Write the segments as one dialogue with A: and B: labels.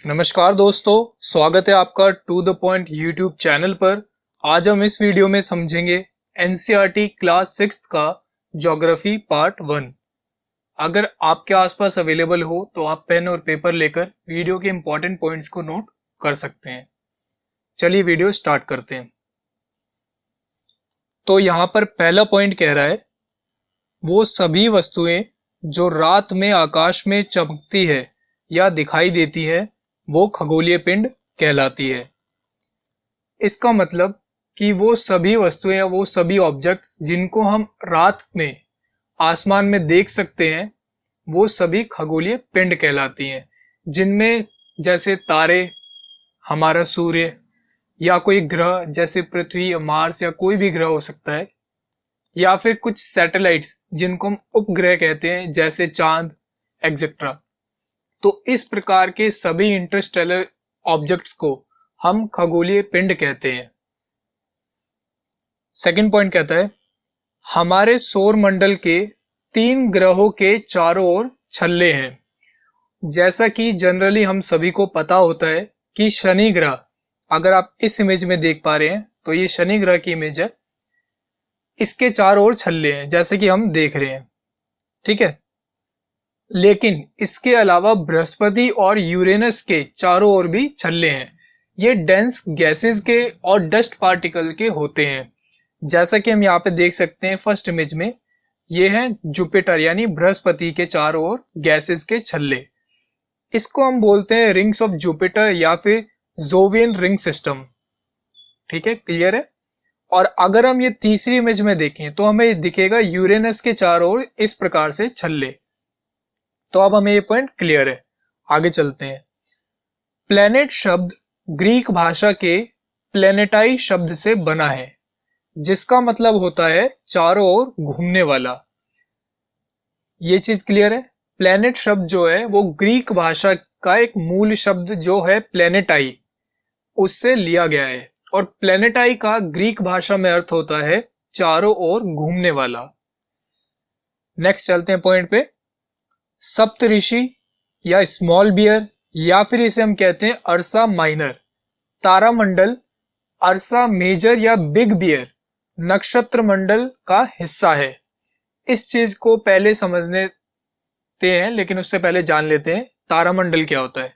A: नमस्कार दोस्तों, स्वागत है आपका to the point YouTube channel पर। आज हम इस वीडियो में समझेंगे एनसीईआरटी क्लास 6 का ज्योग्राफी पार्ट 1। अगर आपके आसपास अवेलेबल हो तो आप पेन और पेपर लेकर वीडियो के इंपॉर्टेंट पॉइंट्स को नोट कर सकते हैं। चलिए वीडियो स्टार्ट करते हैं। तो यहाँ पर पहला पॉइंट कह रहा है, वो सभी वस्तुएं जो रात में आकाश में चमकती है या दिखाई देती है वो खगोलीय पिंड कहलाती है। इसका मतलब कि वो सभी वस्तुएं या वो सभी ऑब्जेक्ट्स जिनको हम रात में आसमान में देख सकते हैं वो सभी खगोलीय पिंड कहलाती हैं, जिनमें जैसे तारे, हमारा सूर्य या कोई ग्रह जैसे पृथ्वी या मार्स या कोई भी ग्रह हो सकता है, या फिर कुछ सैटेलाइट्स जिनको हम उपग्रह कहते हैं जैसे चांद एक्सेट्रा। तो इस प्रकार के सभी इंटरस्टेलर ऑब्जेक्ट्स को हम खगोलीय पिंड कहते हैं। सेकंड पॉइंट कहता है, हमारे सौर मंडल के 3 ग्रहों के चारों ओर छल्ले हैं। जैसा कि जनरली हम सभी को पता होता है कि शनि ग्रह, अगर आप इस इमेज में देख पा रहे हैं तो ये शनि ग्रह की इमेज है, इसके चारों ओर छल्ले हैं जैसे कि हम देख रहे हैं, ठीक है। लेकिन इसके अलावा बृहस्पति और यूरेनस के चारों ओर भी छल्ले हैं। ये डेंस गैसेस के और डस्ट पार्टिकल के होते हैं। जैसा कि हम यहाँ पे देख सकते हैं फर्स्ट इमेज में, ये है जुपिटर यानी बृहस्पति के चारों ओर गैसेस के छल्ले। इसको हम बोलते हैं रिंग्स ऑफ जुपिटर या फिर जोवियन रिंग सिस्टम, ठीक है, क्लियर है। और अगर हम ये तीसरी इमेज में देखें तो हमें दिखेगा यूरेनस के चारों ओर इस प्रकार से छल्ले। तो अब हमें ये पॉइंट क्लियर है, आगे चलते हैं। प्लेनेट शब्द ग्रीक भाषा के प्लेनेटाई शब्द से बना है, जिसका मतलब होता है चारों ओर घूमने वाला। ये चीज क्लियर है। प्लेनेट शब्द जो है वो ग्रीक भाषा का एक मूल शब्द जो है प्लेनेटाई, उससे लिया गया है। और प्लेनेटाई का ग्रीक भाषा में अर्थ होता है चारों ओर घूमने वाला। नेक्स्ट चलते हैं पॉइंट पे। सप्तऋषि या स्मॉल बियर या फिर इसे हम कहते हैं अर्सा माइनर तारामंडल, अर्सा मेजर या बिग बियर नक्षत्र मंडल का हिस्सा है। इस चीज को पहले समझने हैं, लेकिन उससे पहले जान लेते हैं तारामंडल क्या होता है।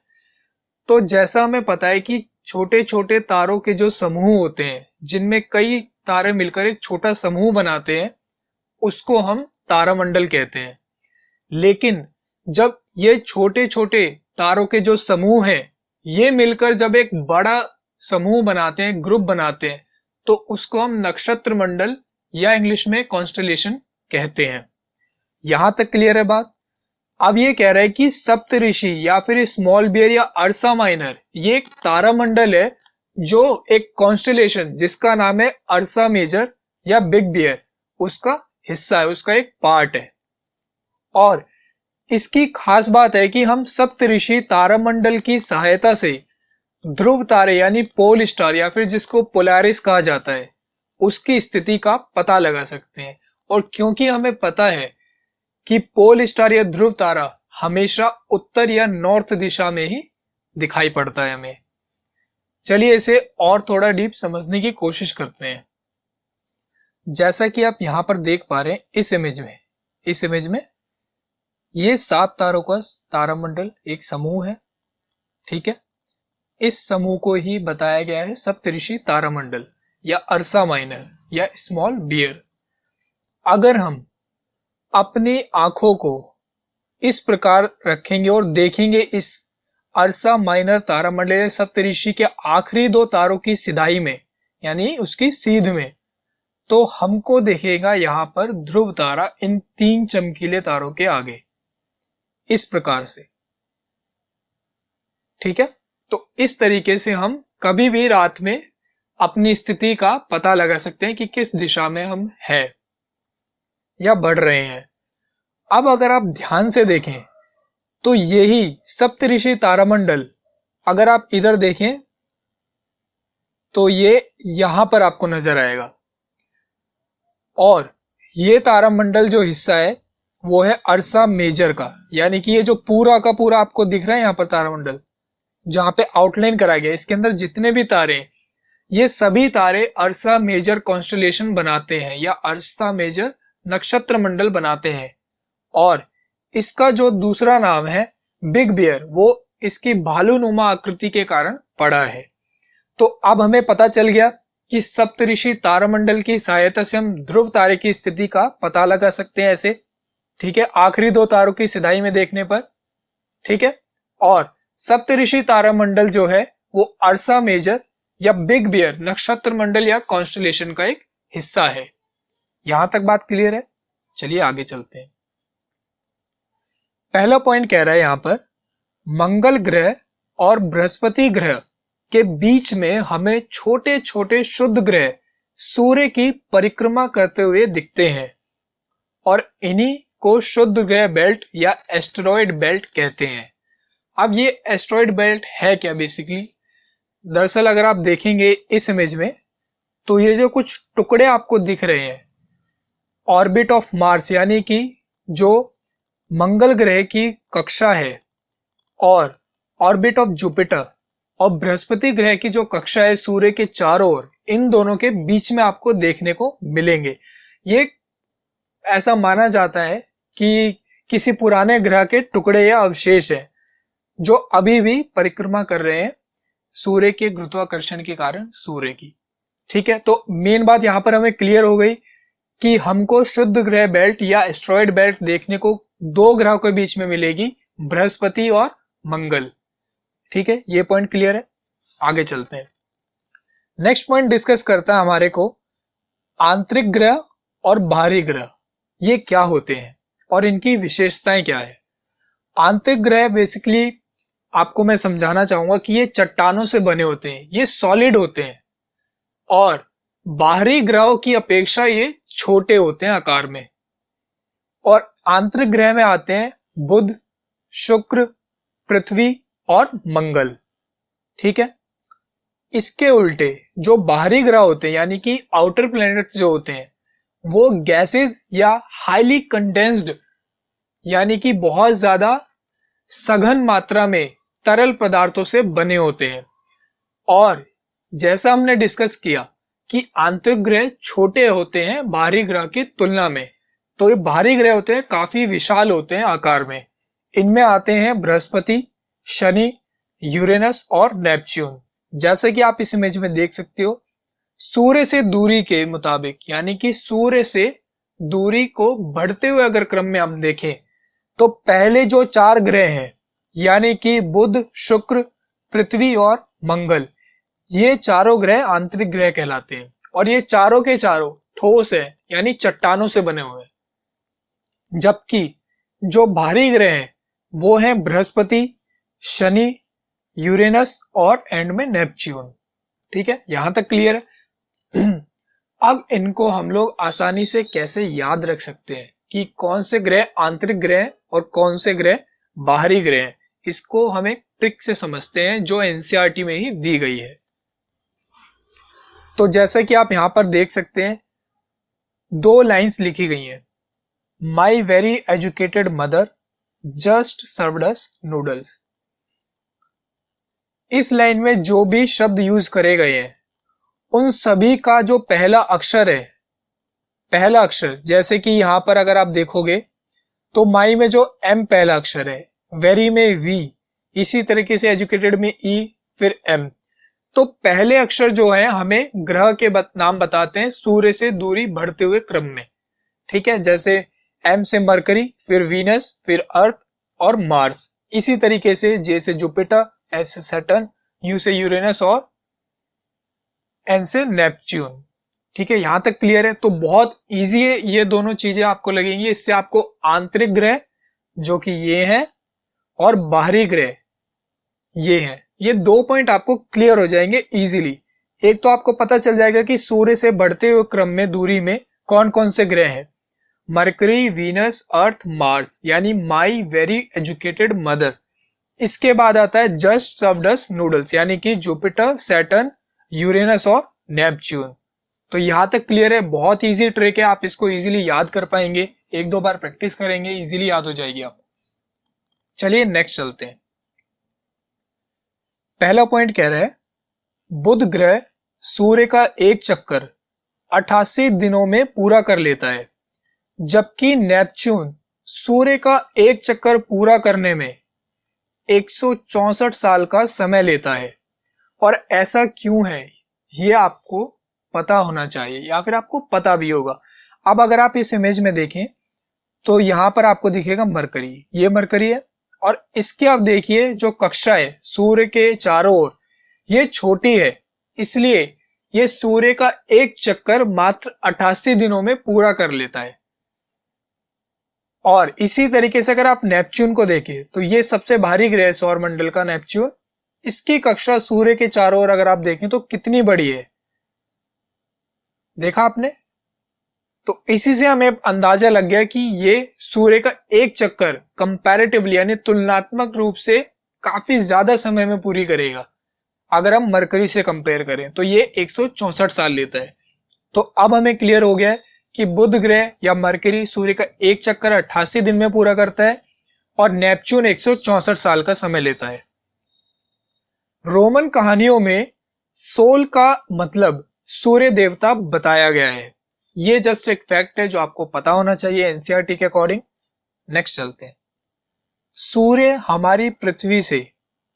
A: तो जैसा हमें पता है कि छोटे छोटे तारों के जो समूह होते हैं, जिनमें कई तारे मिलकर एक छोटा समूह बनाते हैं, उसको हम तारामंडल कहते हैं। लेकिन जब ये छोटे छोटे तारों के जो समूह हैं, ये मिलकर जब एक बड़ा समूह बनाते हैं, ग्रुप बनाते हैं, तो उसको हम नक्षत्र मंडल या इंग्लिश में कॉन्स्टलेशन कहते हैं। यहां तक क्लियर है बात। अब ये कह रहा है कि सप्तऋषि या फिर स्मॉल बियर या अर्सा माइनर ये एक तारामंडल है, जो एक कॉन्स्टलेशन जिसका नाम है अर्सा मेजर या बिग बियर, उसका हिस्सा है, उसका एक पार्ट है। और इसकी खास बात है कि हम सप्तऋषि तारामंडल की सहायता से ध्रुव तारे यानी पोल स्टार या फिर जिसको पोलैरिस कहा जाता है, उसकी स्थिति का पता लगा सकते हैं। और क्योंकि हमें पता है कि पोल स्टार या ध्रुव तारा हमेशा उत्तर या नॉर्थ दिशा में ही दिखाई पड़ता है हमें। चलिए इसे और थोड़ा डीप समझने की कोशिश करते हैं। जैसा कि आप यहां पर देख पा रहे हैं इस इमेज में ये 7 तारों का तारामंडल एक समूह है, ठीक है। इस समूह को ही बताया गया है सप्तऋषि तारामंडल या अर्सा माइनर या स्मॉल बियर। अगर हम अपनी आंखों को इस प्रकार रखेंगे और देखेंगे इस अर्सा माइनर तारामंडल या सप्तऋषि के आखिरी 2 तारों की सिधाई में यानी उसकी सीध में, तो हमको दिखेगा यहां पर ध्रुव तारा इन 3 चमकीले तारों के आगे, इस प्रकार से, ठीक है। तो इस तरीके से हम कभी भी रात में अपनी स्थिति का पता लगा सकते हैं कि किस दिशा में हम हैं या बढ़ रहे हैं। अब अगर आप ध्यान से देखें तो यही सप्तऋषि तारामंडल, अगर आप इधर देखें तो ये यहां पर आपको नजर आएगा। और ये तारामंडल जो हिस्सा है वो है अर्सा मेजर का, यानी कि ये जो पूरा का पूरा आपको दिख रहा है यहाँ पर तारामंडल, जहां पे आउटलाइन करा गया, इसके अंदर जितने भी तारे हैं, ये सभी तारे अर्सा मेजर कॉन्स्टलेशन बनाते हैं या अर्सा मेजर नक्षत्र मंडल बनाते हैं। और इसका जो दूसरा नाम है बिग बियर, वो इसकी भालूनुमा आकृति के कारण पड़ा है। तो अब हमें पता चल गया कि सप्तऋषि तारामंडल की सहायता से हम ध्रुव तारे की स्थिति का पता लगा सकते हैं ऐसे, ठीक है, आखिरी दो तारों की सिधाई में देखने पर, ठीक है। और सप्तऋषि तारामंडल जो है वो अर्सा मेजर या बिग बियर नक्षत्र मंडल या कॉन्स्टलेशन का एक हिस्सा है। यहां तक बात क्लियर है? चलिए आगे चलते हैं। पहला पॉइंट कह रहा है यहां पर, मंगल ग्रह और बृहस्पति ग्रह के बीच में हमें छोटे छोटे शुद्ध ग्रह सूर्य की परिक्रमा करते हुए दिखते हैं और इन्हीं को शुद्ध ग्रह बेल्ट या एस्टेरॉयड बेल्ट कहते हैं। अब ये एस्टेरॉयड बेल्ट है क्या बेसिकली? दरअसल अगर आप देखेंगे इस इमेज में तो ये जो कुछ टुकड़े आपको दिख रहे हैं ऑर्बिट ऑफ मार्स यानी कि जो मंगल ग्रह की कक्षा है और ऑर्बिट ऑफ जुपिटर और बृहस्पति ग्रह की जो कक्षा है सूर्य के चारों ओर, इन दोनों के बीच में आपको देखने को मिलेंगे। ये ऐसा माना जाता है कि किसी पुराने ग्रह के टुकड़े या अवशेष है जो अभी भी परिक्रमा कर रहे हैं सूर्य के गुरुत्वाकर्षण के कारण सूर्य की, ठीक है। तो मेन बात यहां पर हमें क्लियर हो गई कि हमको शुद्ध ग्रह बेल्ट या एस्टेरॉयड बेल्ट देखने को दो ग्रहों के बीच में मिलेगी, बृहस्पति और मंगल, ठीक है। ये पॉइंट क्लियर है। आगे चलते हैं। नेक्स्ट पॉइंट डिस्कस करता है हमारे को आंतरिक ग्रह और बाहरी ग्रह, ये क्या होते हैं और इनकी विशेषताएं क्या है। आंतरिक ग्रह बेसिकली आपको मैं समझाना चाहूंगा कि ये चट्टानों से बने होते हैं, ये सॉलिड होते हैं और बाहरी ग्रहों की अपेक्षा ये छोटे होते हैं आकार में। और आंतरिक ग्रह में आते हैं बुध, शुक्र, पृथ्वी और मंगल, ठीक है। इसके उल्टे जो बाहरी ग्रह होते हैं यानी कि आउटर प्लैनेट जो होते हैं वो गैसेस या हाईली कंडेंस्ड यानी कि बहुत ज्यादा सघन मात्रा में तरल पदार्थों से बने होते हैं। और जैसा हमने डिस्कस किया कि आंतरिक ग्रह छोटे होते हैं बाहरी ग्रह की तुलना में, तो ये बाहरी ग्रह होते हैं काफी विशाल होते हैं आकार में। इनमें आते हैं बृहस्पति, शनि, यूरेनस और नेपच्यून। जैसे कि आप इस इमेज में देख सकते हो, सूर्य से दूरी के मुताबिक यानी कि सूर्य से दूरी को बढ़ते हुए अगर क्रम में हम देखें तो पहले जो चार ग्रह हैं यानी कि बुध, शुक्र, पृथ्वी और मंगल, ये चारों ग्रह आंतरिक ग्रह कहलाते हैं और ये चारों के चारों ठोस है यानी चट्टानों से बने हुए हैं। जबकि जो बाहरी ग्रह हैं वो हैं बृहस्पति, शनि, यूरेनस और एंड में नेपच्यून, ठीक है। यहां तक क्लियर है। अब इनको हम लोग आसानी से कैसे याद रख सकते हैं कि कौन से ग्रह आंतरिक ग्रह और कौन से ग्रह बाहरी ग्रह, इसको हमें ट्रिक से समझते हैं जो एनसीईआरटी में ही दी गई है। तो जैसा कि आप यहां पर देख सकते हैं दो लाइंस लिखी गई हैं, my very educated mother just served us noodles. इस लाइन में जो भी शब्द यूज करे गए हैं उन सभी का जो पहला अक्षर है, पहला अक्षर जैसे कि यहां पर अगर आप देखोगे तो माई में जो एम पहला अक्षर है, वेरी में वी, इसी तरीके से एजुकेटेड में ई, फिर एम। तो पहले अक्षर जो है हमें ग्रह के नाम बताते हैं सूर्य से दूरी बढ़ते हुए क्रम में, ठीक है। जैसे एम से मरकरी, फिर वीनस, फिर अर्थ और मार्स। इसी तरीके से जे से जुपिटर, एस से सैटर्न, यू से यूरेनस और एन से नेपच्यून, ठीक है। यहां तक क्लियर है। तो बहुत इजी है, ये दोनों चीजें आपको लगेंगी। इससे आपको आंतरिक ग्रह जो कि ये है और बाहरी ग्रह ये है, ये दो पॉइंट आपको क्लियर हो जाएंगे इजीली। एक तो आपको पता चल जाएगा कि सूर्य से बढ़ते हुए क्रम में दूरी में कौन कौन से ग्रह हैं, मरकरी, वीनस, अर्थ, मार्स, यानी माई वेरी एजुकेटेड मदर। इसके बाद आता है जस्ट सर्व्ड अस नूडल्स, यानी कि जुपिटर, सैटर्न, यूरेनस और नेपच्यून। तो यहां तक क्लियर है। बहुत इजी ट्रिक है, आप इसको इजीली याद कर पाएंगे, एक दो बार प्रैक्टिस करेंगे इजीली याद हो जाएगी आप। चलिए नेक्स्ट चलते हैं। पहला पॉइंट कह रहा है बुध ग्रह सूर्य का एक चक्कर 88 दिनों में पूरा कर लेता है, जबकि नेपच्यून सूर्य का एक चक्कर पूरा करने में 164 साल का समय लेता है। और ऐसा क्यों है ये आपको पता होना चाहिए, या फिर आपको पता भी होगा। अब अगर आप इस इमेज में देखें तो यहां पर आपको दिखेगा मरकरी, ये मरकरी है, और इसके आप देखिए जो कक्षा है सूर्य के चारों ओर ये छोटी है, इसलिए ये सूर्य का एक चक्कर मात्र 88 दिनों में पूरा कर लेता है। और इसी तरीके से अगर आप नेपच्यून को देखें तो ये सबसे भारी ग्रह है सौर मंडल का नेपच्यून, इसकी कक्षा सूर्य के चारों ओर अगर आप देखें तो कितनी बड़ी है, देखा आपने। तो इसी से हमें अंदाजा लग गया कि ये सूर्य का एक चक्कर कंपैरेटिवली यानी तुलनात्मक रूप से काफी ज्यादा समय में पूरी करेगा। अगर हम मरकरी से कंपेयर करें तो ये 164 साल लेता है। तो अब हमें क्लियर हो गया है कि बुध ग्रह या मरकरी सूर्य का एक चक्कर 88 दिन में पूरा करता है और नेपच्यून 164 साल का समय लेता है। रोमन कहानियों में सोल का मतलब सूर्य देवता बताया गया है। ये जस्ट एक फैक्ट है जो आपको पता होना चाहिए एनसीईआरटी के अकॉर्डिंग। नेक्स्ट चलते हैं। सूर्य हमारी पृथ्वी से,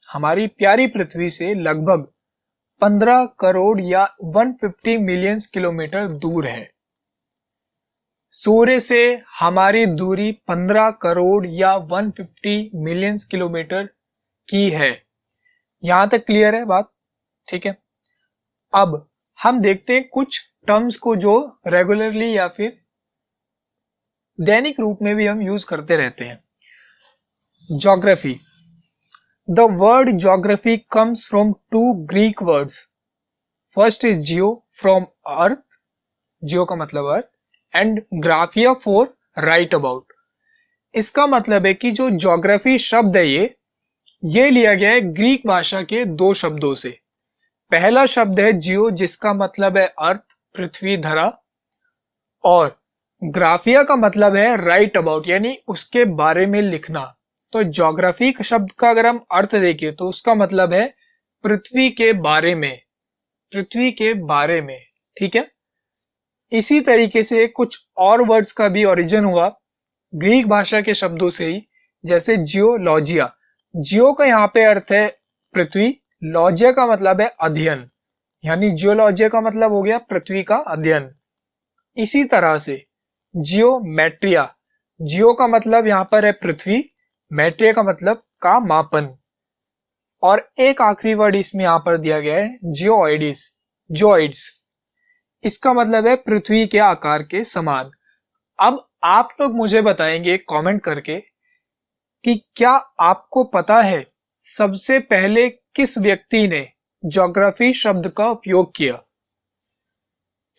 A: हमारी प्यारी पृथ्वी से लगभग 15 करोड़ या 150 मिलियन किलोमीटर दूर है। सूर्य से हमारी दूरी 15 करोड़ या 150 मिलियन किलोमीटर की है। यहां तक क्लियर है बात, ठीक है। अब हम देखते हैं कुछ टर्म्स को जो रेगुलरली या फिर दैनिक रूप में भी हम यूज करते रहते हैं। Geography. The word geography comes from two Greek words. First is geo from earth, geo का मतलब earth, and graphia for write about. इसका मतलब है कि जो ज्योग्राफी शब्द है ये लिया गया है ग्रीक भाषा के दो शब्दों से। पहला शब्द है जियो जिसका मतलब है अर्थ, पृथ्वी, धरा, और ग्राफिया का मतलब है राइट अबाउट यानी उसके बारे में लिखना। तो ज्योग्राफी शब्द का अगर हम अर्थ देखें तो उसका मतलब है पृथ्वी के बारे में, पृथ्वी के बारे में, ठीक है। इसी तरीके से कुछ और वर्ड्स का भी ओरिजिन हुआ ग्रीक भाषा के शब्दों से ही, जैसे जियोलॉजिया। जियो का यहाँ पे अर्थ है पृथ्वी, लॉजिया का मतलब है अध्ययन, यानी जियोलॉजिया का मतलब हो गया पृथ्वी का अध्ययन। इसी तरह से जियोमेट्रिया, जियो का मतलब यहाँ पर है पृथ्वी, मेट्रिया का मतलब का मापन, और एक आखिरी वर्ड इसमें यहाँ पर दिया गया है जियोइड्स, जियोइड्स, इसका मतलब है पृथ्वी के आकार के समान। अब आप लोग मुझे बताएंगे कमेंट करके कि क्या आपको पता है सबसे पहले किस व्यक्ति ने ज्योग्राफी शब्द का उपयोग किया।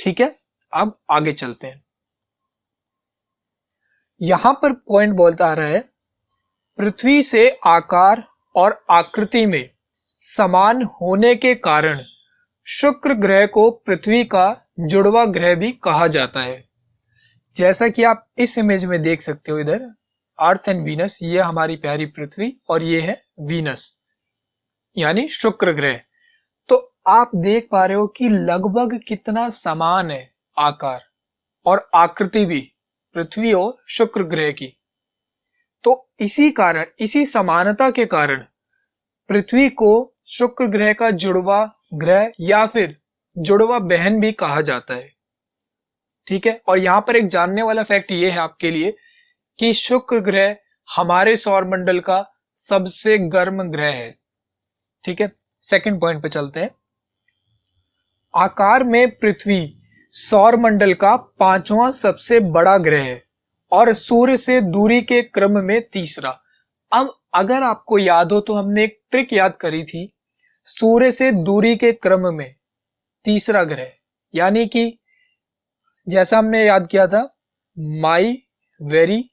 A: ठीक है, अब आगे चलते हैं। यहां पर पॉइंट बोलता आ रहा है पृथ्वी से आकार और आकृति में समान होने के कारण शुक्र ग्रह को पृथ्वी का जुड़वा ग्रह भी कहा जाता है। जैसा कि आप इस इमेज में देख सकते हो, इधर अर्थ एंड वीनस, ये हमारी प्यारी पृथ्वी और ये है वीनस यानी शुक्र ग्रह। तो आप देख पा रहे हो कि लगभग कितना समान है आकार और आकृति भी पृथ्वी और शुक्र ग्रह की। तो इसी कारण, इसी समानता के कारण पृथ्वी को शुक्र ग्रह का जुड़वा ग्रह या फिर जुड़वा बहन भी कहा जाता है। ठीक है, और यहां पर एक जानने वाला फैक्ट ये है आपके लिए कि शुक्र ग्रह हमारे सौर मंडल का सबसे गर्म ग्रह है। ठीक है, सेकंड पॉइंट पे चलते हैं। आकार में पृथ्वी सौर मंडल का 5वां सबसे बड़ा ग्रह है और सूर्य से दूरी के क्रम में तीसरा। अब अगर आपको याद हो तो हमने एक ट्रिक याद करी थी, सूर्य से दूरी के क्रम में तीसरा ग्रह, यानी कि जैसा हमने याद किया था माई वेरी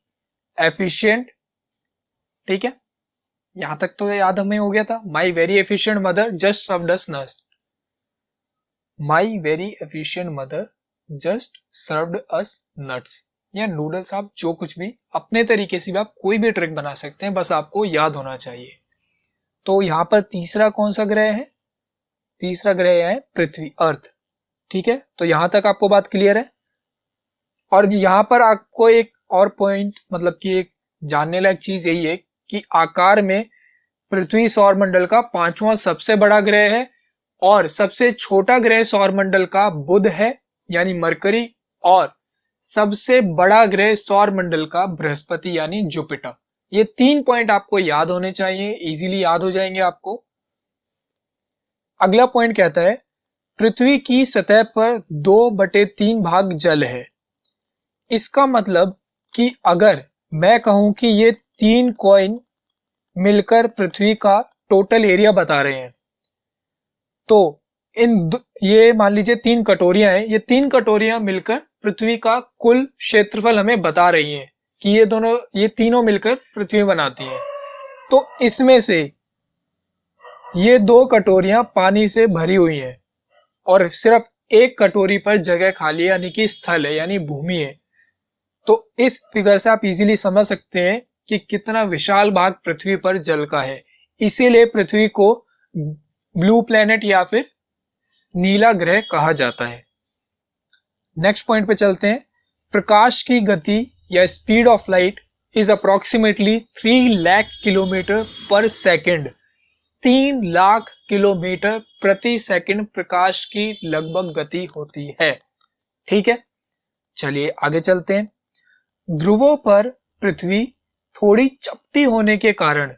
A: एफिशिएंट। ठीक है, यहां तक तो याद हमें हो गया था। My very efficient mother just served us nuts, my very efficient mother just served us nuts या नूडल्स, आप जो कुछ भी अपने तरीके से भी आप कोई भी ट्रिक बना सकते हैं, बस आपको याद होना चाहिए। तो यहाँ पर तीसरा कौन सा ग्रह है? तीसरा ग्रह है पृथ्वी, अर्थ। ठीक है, तो यहां तक आपको बात क्लियर है। और यहाँ पर आपको एक और पॉइंट, मतलब कि एक जानने लायक चीज यही है कि आकार में पृथ्वी सौर मंडल का 5वां सबसे बड़ा ग्रह है और सबसे छोटा ग्रह सौर मंडल का बुध है यानी मरकरी, और सबसे बड़ा ग्रह सौर मंडल का बृहस्पति यानी जुपिटर। ये 3 पॉइंट आपको याद होने चाहिए, इजीली याद हो जाएंगे आपको। अगला पॉइंट कहता है पृथ्वी की सतह पर 2/3 भाग जल है। इसका मतलब कि अगर मैं कहूं कि ये 3 कॉइन मिलकर पृथ्वी का टोटल एरिया बता रहे हैं, तो ये मान लीजिए 3 कटोरियां हैं, ये 3 कटोरियां मिलकर पृथ्वी का कुल क्षेत्रफल हमें बता रही हैं कि ये तीनों मिलकर पृथ्वी बनाती हैं। तो इसमें से ये 2 कटोरियां पानी से भरी हुई हैं और सिर्फ एक कटोरी पर जगह खाली है यानी कि स्थल है यानी भूमि है। तो इस फिगर से आप इजीली समझ सकते हैं कि कितना विशाल भाग पृथ्वी पर जल का है। इसीलिए पृथ्वी को ब्लू प्लेनेट या फिर नीला ग्रह कहा जाता है। नेक्स्ट पॉइंट पे चलते हैं। प्रकाश की गति या speed of light is approximately 3 lakh kilometre पर सेकेंड। 3 लाख किलोमीटर प्रति सेकंड प्रकाश की लगभग गति होती है। ठीक है, चलिए आगे चलते हैं। ध्रुवों पर पृथ्वी थोड़ी चपटी होने के कारण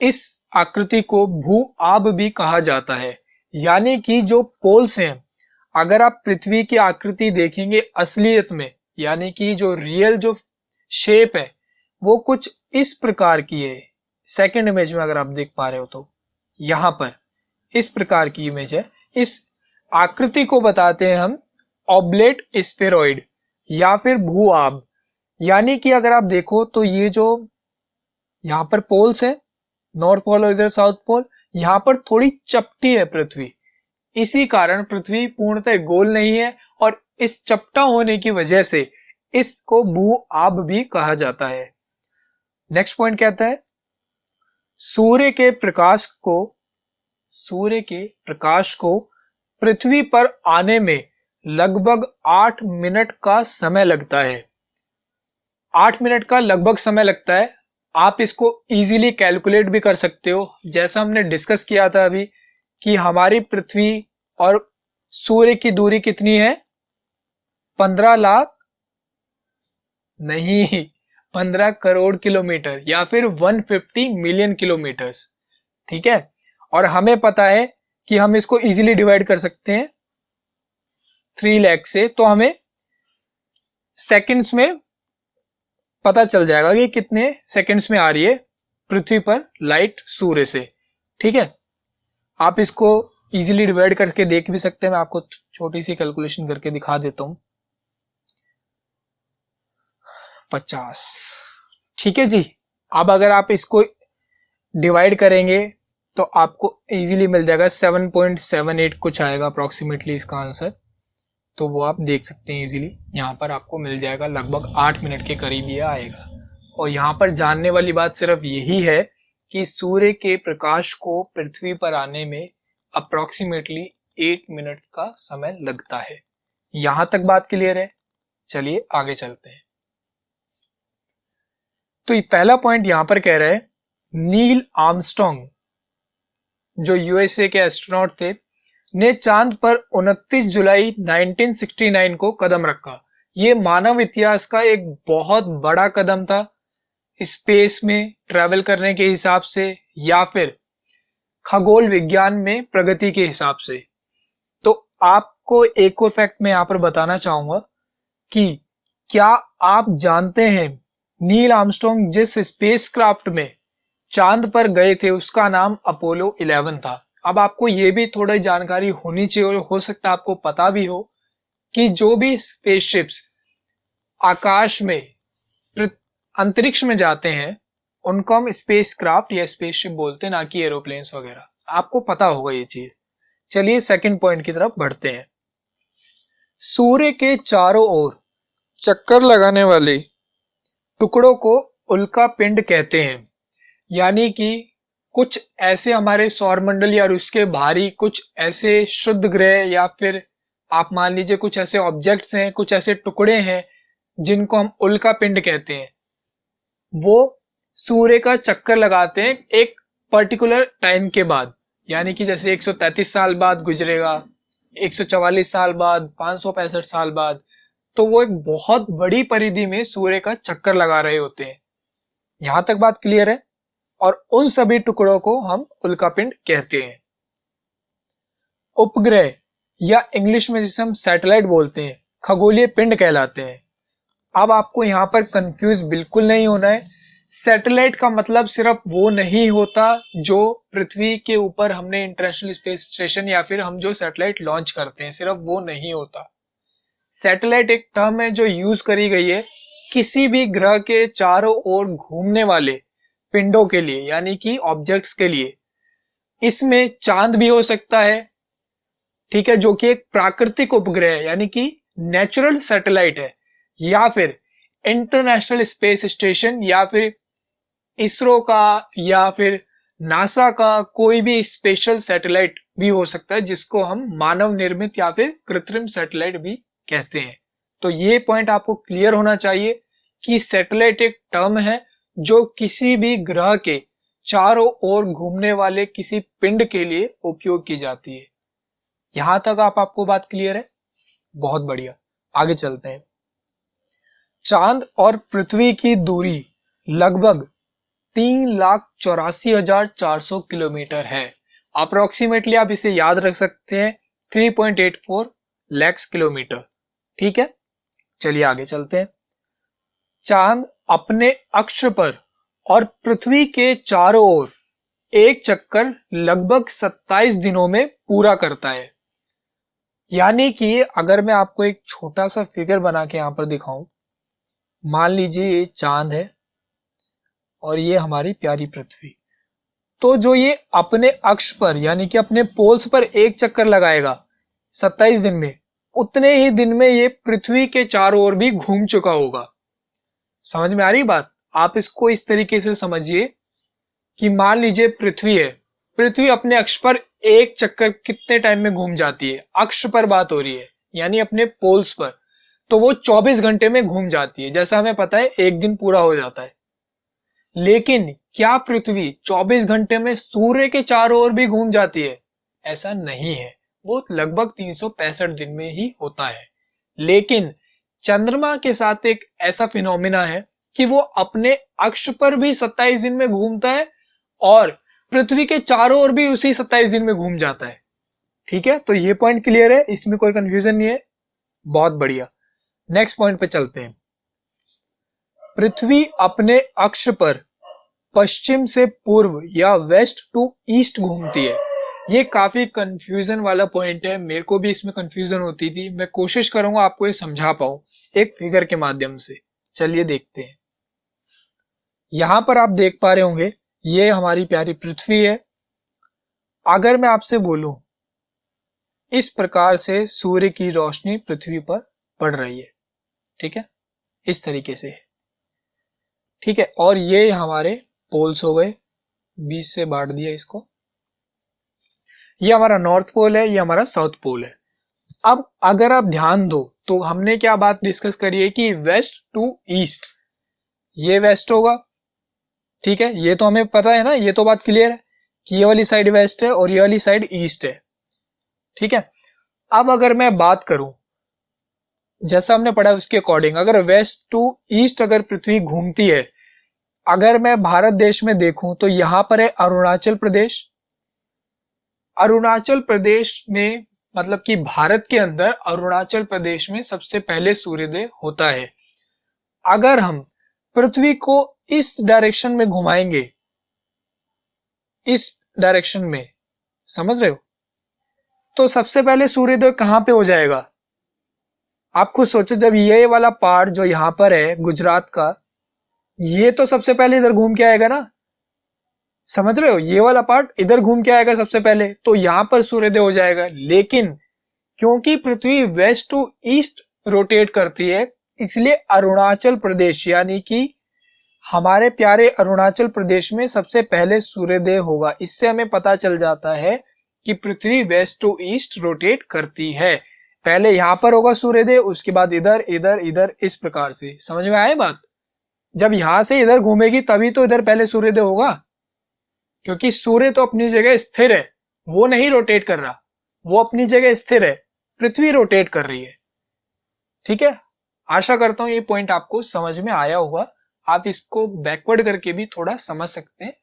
A: इस आकृति को भू आब भी कहा जाता है। यानी कि जो पोल्स हैं, अगर आप पृथ्वी की आकृति देखेंगे असलियत में, यानी कि जो रियल जो शेप है वो कुछ इस प्रकार की है। सेकंड इमेज में अगर आप देख पा रहे हो तो यहां पर इस प्रकार की इमेज है। इस आकृति को बताते हैं हम ऑब्लेट स्फेरॉइड या फिर भू आब। यानी कि अगर आप देखो तो ये जो यहां पर पोल्स है, नॉर्थ पोल और इधर साउथ पोल, यहां पर थोड़ी चपटी है पृथ्वी। इसी कारण पृथ्वी पूर्णतः गोल नहीं है और इस चपटा होने की वजह से इसको भू आब भी कहा जाता है। नेक्स्ट पॉइंट कहता है सूर्य के प्रकाश को पृथ्वी पर आने में लगभग 8 मिनट का समय लगता है। 8 मिनट का लगभग समय लगता है। आप इसको इजीली कैलकुलेट भी कर सकते हो, जैसा हमने डिस्कस किया था अभी कि हमारी पृथ्वी और सूर्य की दूरी कितनी है, 15 लाख नहीं 15 करोड़ किलोमीटर या फिर 150 मिलियन किलोमीटर्स। ठीक है, और हमें पता है कि हम इसको इजीली डिवाइड कर सकते हैं 3 लाख से, तो हमें सेकंड्स में पता चल जाएगा कि कितने सेकंड्स में आ रही है पृथ्वी पर लाइट सूर्य से। ठीक है, आप इसको इजीली डिवाइड करके देख भी सकते हैं। मैं आपको छोटी सी कैलकुलेशन करके दिखा देता हूं। 50। ठीक है जी, अब अगर आप इसको डिवाइड करेंगे तो आपको इजीली मिल जाएगा 7.78 कुछ आएगा अप्रोक्सीमेटली इसका आंसर। तो वो आप देख सकते हैं इजीली, यहाँ पर आपको मिल जाएगा लगभग 8 मिनट के करीब ये आएगा। और यहाँ पर जानने वाली बात सिर्फ यही है कि सूर्य के प्रकाश को पृथ्वी पर आने में अप्रोक्सीमेटली 8 मिनट्स का समय लगता है। यहां तक बात क्लियर है। चलिए आगे चलते हैं। तो पहला पॉइंट यहां पर कह रहा है नील आर्मस्ट्रॉन्ग जो यूएसए के एस्ट्रोनॉट थे ने चांद पर 29 जुलाई 1969 को कदम रखा। ये मानव इतिहास का एक बहुत बड़ा कदम था स्पेस में ट्रैवल करने के हिसाब से या फिर खगोल विज्ञान में प्रगति के हिसाब से। तो आपको एक और फैक्ट मैं यहां पर बताना चाहूंगा कि क्या आप जानते हैं नील आर्मस्ट्रॉन्ग जिस स्पेसक्राफ्ट में चांद पर गए थे उसका नाम अपोलो 11 था। अब आपको ये भी थोड़ी जानकारी होनी चाहिए और हो सकता है आपको पता भी हो कि जो भी स्पेसशिप्स आकाश में अंतरिक्ष में जाते हैं उनको हम स्पेसक्राफ्ट या स्पेसशिप बोलते हैं, ना कि एरोप्लेन्स वगैरह। आपको पता होगा ये चीज। चलिए सेकंड पॉइंट की तरफ बढ़ते हैं। सूर्य के चारों ओर चक्कर लगाने वाले टुकड़ों को उल्का पिंड कहते हैं। यानी कि कुछ ऐसे हमारे सौरमंडल या उसके बाहरी कुछ ऐसे शुद्ध ग्रह या फिर आप मान लीजिए कुछ ऐसे ऑब्जेक्ट्स हैं, कुछ ऐसे टुकड़े हैं जिनको हम उल्का पिंड कहते हैं, वो सूर्य का चक्कर लगाते हैं एक पर्टिकुलर टाइम के बाद, यानी कि जैसे 133 साल बाद गुजरेगा, 144 साल बाद, 565 साल बाद, तो वो एक बहुत बड़ी परिधि में सूर्य का चक्कर लगा रहे होते हैं। यहां तक बात क्लियर है? और उन सभी टुकड़ों को हम उल्कापिंड कहते हैं। उपग्रह या इंग्लिश में जिसे हम सैटेलाइट बोलते हैं, खगोलीय पिंड कहलाते हैं। अब आपको यहां पर कंफ्यूज बिल्कुल नहीं होना है। सैटेलाइट का मतलब सिर्फ वो नहीं होता जो पृथ्वी के ऊपर हमने इंटरनेशनल स्पेस स्टेशन या फिर हम जो सैटेलाइट लॉन्च करते हैं, सिर्फ वो नहीं होता। सैटेलाइट एक टर्म है जो यूज करी गई है किसी भी ग्रह के चारों ओर घूमने वाले पिंडों के लिए, यानी कि ऑब्जेक्ट्स के लिए। इसमें चांद भी हो सकता है, ठीक है, जो कि एक प्राकृतिक उपग्रह है यानी कि नेचुरल सैटेलाइट है, या फिर इंटरनेशनल स्पेस स्टेशन या फिर इसरो का या फिर नासा का कोई भी स्पेशल सैटेलाइट भी हो सकता है, जिसको हम मानव निर्मित या फिर कृत्रिम सैटेलाइट भी कहते हैं। तो ये पॉइंट आपको क्लियर होना चाहिए कि सैटेलाइट एक टर्म है जो किसी भी ग्रह के चारों ओर घूमने वाले किसी पिंड के लिए उपयोग की जाती है। यहां तक आपको बात क्लियर है? बहुत बढ़िया, आगे चलते हैं। चांद और पृथ्वी की दूरी लगभग 3,84,400 किलोमीटर है। अप्रोक्सीमेटली आप इसे याद रख सकते हैं 3.84 लाख किलोमीटर। ठीक है, चलिए आगे चलते हैं। चांद अपने अक्ष पर और पृथ्वी के चारों ओर एक चक्कर लगभग 27 दिनों में पूरा करता है। यानी कि अगर मैं आपको एक छोटा सा फिगर बना के यहां पर दिखाऊं, मान लीजिए ये चांद है और ये हमारी प्यारी पृथ्वी, तो जो ये अपने अक्ष पर यानी कि अपने पोल्स पर एक चक्कर लगाएगा 27 दिन में, उतने ही दिन में ये पृथ्वी के चारों ओर भी घूम चुका होगा। समझ में आ रही बात? आप इसको इस तरीके से समझिए कि मान लीजिए पृथ्वी है, पृथ्वी अपने अक्ष पर एक चक्कर कितने टाइम में घूम जाती है? अक्ष पर बात हो रही है, यानी अपने पोल्स पर, तो वो 24 घंटे में घूम जाती है। जैसा हमें पता है एक दिन पूरा हो जाता है, लेकिन क्या पृथ्वी 24 घंटे में सूर्य के चारों ओर भी घूम जाती है? ऐसा नहीं है, वो लगभग 365 दिन में ही होता है। लेकिन चंद्रमा के साथ एक ऐसा फिनोमिना है कि वो अपने अक्ष पर भी 27 दिन में घूमता है और पृथ्वी के चारों ओर भी उसी 27 दिन में घूम जाता है। ठीक है, तो ये पॉइंट क्लियर है, इसमें कोई कंफ्यूजन नहीं है। बहुत बढ़िया, नेक्स्ट पॉइंट पे चलते हैं। पृथ्वी अपने अक्ष पर पश्चिम से पूर्व या वेस्ट टू ईस्ट घूमती है। ये काफी कंफ्यूजन वाला पॉइंट है, मेरे को भी इसमें कंफ्यूजन होती थी। मैं कोशिश करूंगा आपको ये समझा पाऊं एक फिगर के माध्यम से। चलिए देखते हैं। यहां पर आप देख पा रहे होंगे ये हमारी प्यारी पृथ्वी है। अगर मैं आपसे बोलूं इस प्रकार से सूर्य की रोशनी पृथ्वी पर पड़ रही है, ठीक है, इस तरीके से है, ठीक है, और ये हमारे पोल्स हो गए, 20 से बांट दिया इसको। ये हमारा नॉर्थ पोल है, ये हमारा साउथ पोल है। अब अगर आप ध्यान दो तो हमने क्या बात डिस्कस करी है कि वेस्ट टू ईस्ट, ये वेस्ट होगा, ठीक है, ये तो हमें पता है ना, ये तो बात क्लियर है कि ये वाली साइड वेस्ट है और ये वाली साइड ईस्ट है। ठीक है, अब अगर मैं बात करूं जैसा हमने पढ़ा उसके अकॉर्डिंग, अगर वेस्ट टू ईस्ट अगर पृथ्वी घूमती है, अगर मैं भारत देश में देखूं तो यहां पर है अरुणाचल प्रदेश। अरुणाचल प्रदेश में मतलब कि भारत के अंदर अरुणाचल प्रदेश में सबसे पहले सूर्योदय होता है। अगर हम पृथ्वी को इस डायरेक्शन में घुमाएंगे, इस डायरेक्शन में, समझ रहे हो, तो सबसे पहले सूर्योदय कहां पे हो जाएगा? आप खुद सोचो, जब ये वाला पार्ट जो यहां पर है गुजरात का, ये तो सबसे पहले इधर घूम के आएगा ना, समझ रहे हो, ये वाला पार्ट इधर घूम के आएगा सबसे पहले, तो यहां पर सूर्योदय हो जाएगा। लेकिन क्योंकि पृथ्वी वेस्ट टू ईस्ट रोटेट करती है, इसलिए अरुणाचल प्रदेश यानी कि हमारे प्यारे अरुणाचल प्रदेश में सबसे पहले सूर्योदय होगा। इससे हमें पता चल जाता है कि पृथ्वी वेस्ट टू ईस्ट रोटेट करती है। पहले यहाँ पर होगा सूर्योदय, उसके बाद इधर इधर इधर, इस प्रकार से। समझ में आए बात? जब यहां से इधर घूमेगी तभी तो इधर पहले सूर्योदय होगा, क्योंकि सूर्य तो अपनी जगह स्थिर है, वो नहीं रोटेट कर रहा, वो अपनी जगह स्थिर है, पृथ्वी रोटेट कर रही है। ठीक है, आशा करता हूं ये पॉइंट आपको समझ में आया होगा। आप इसको बैकवर्ड करके भी थोड़ा समझ सकते हैं।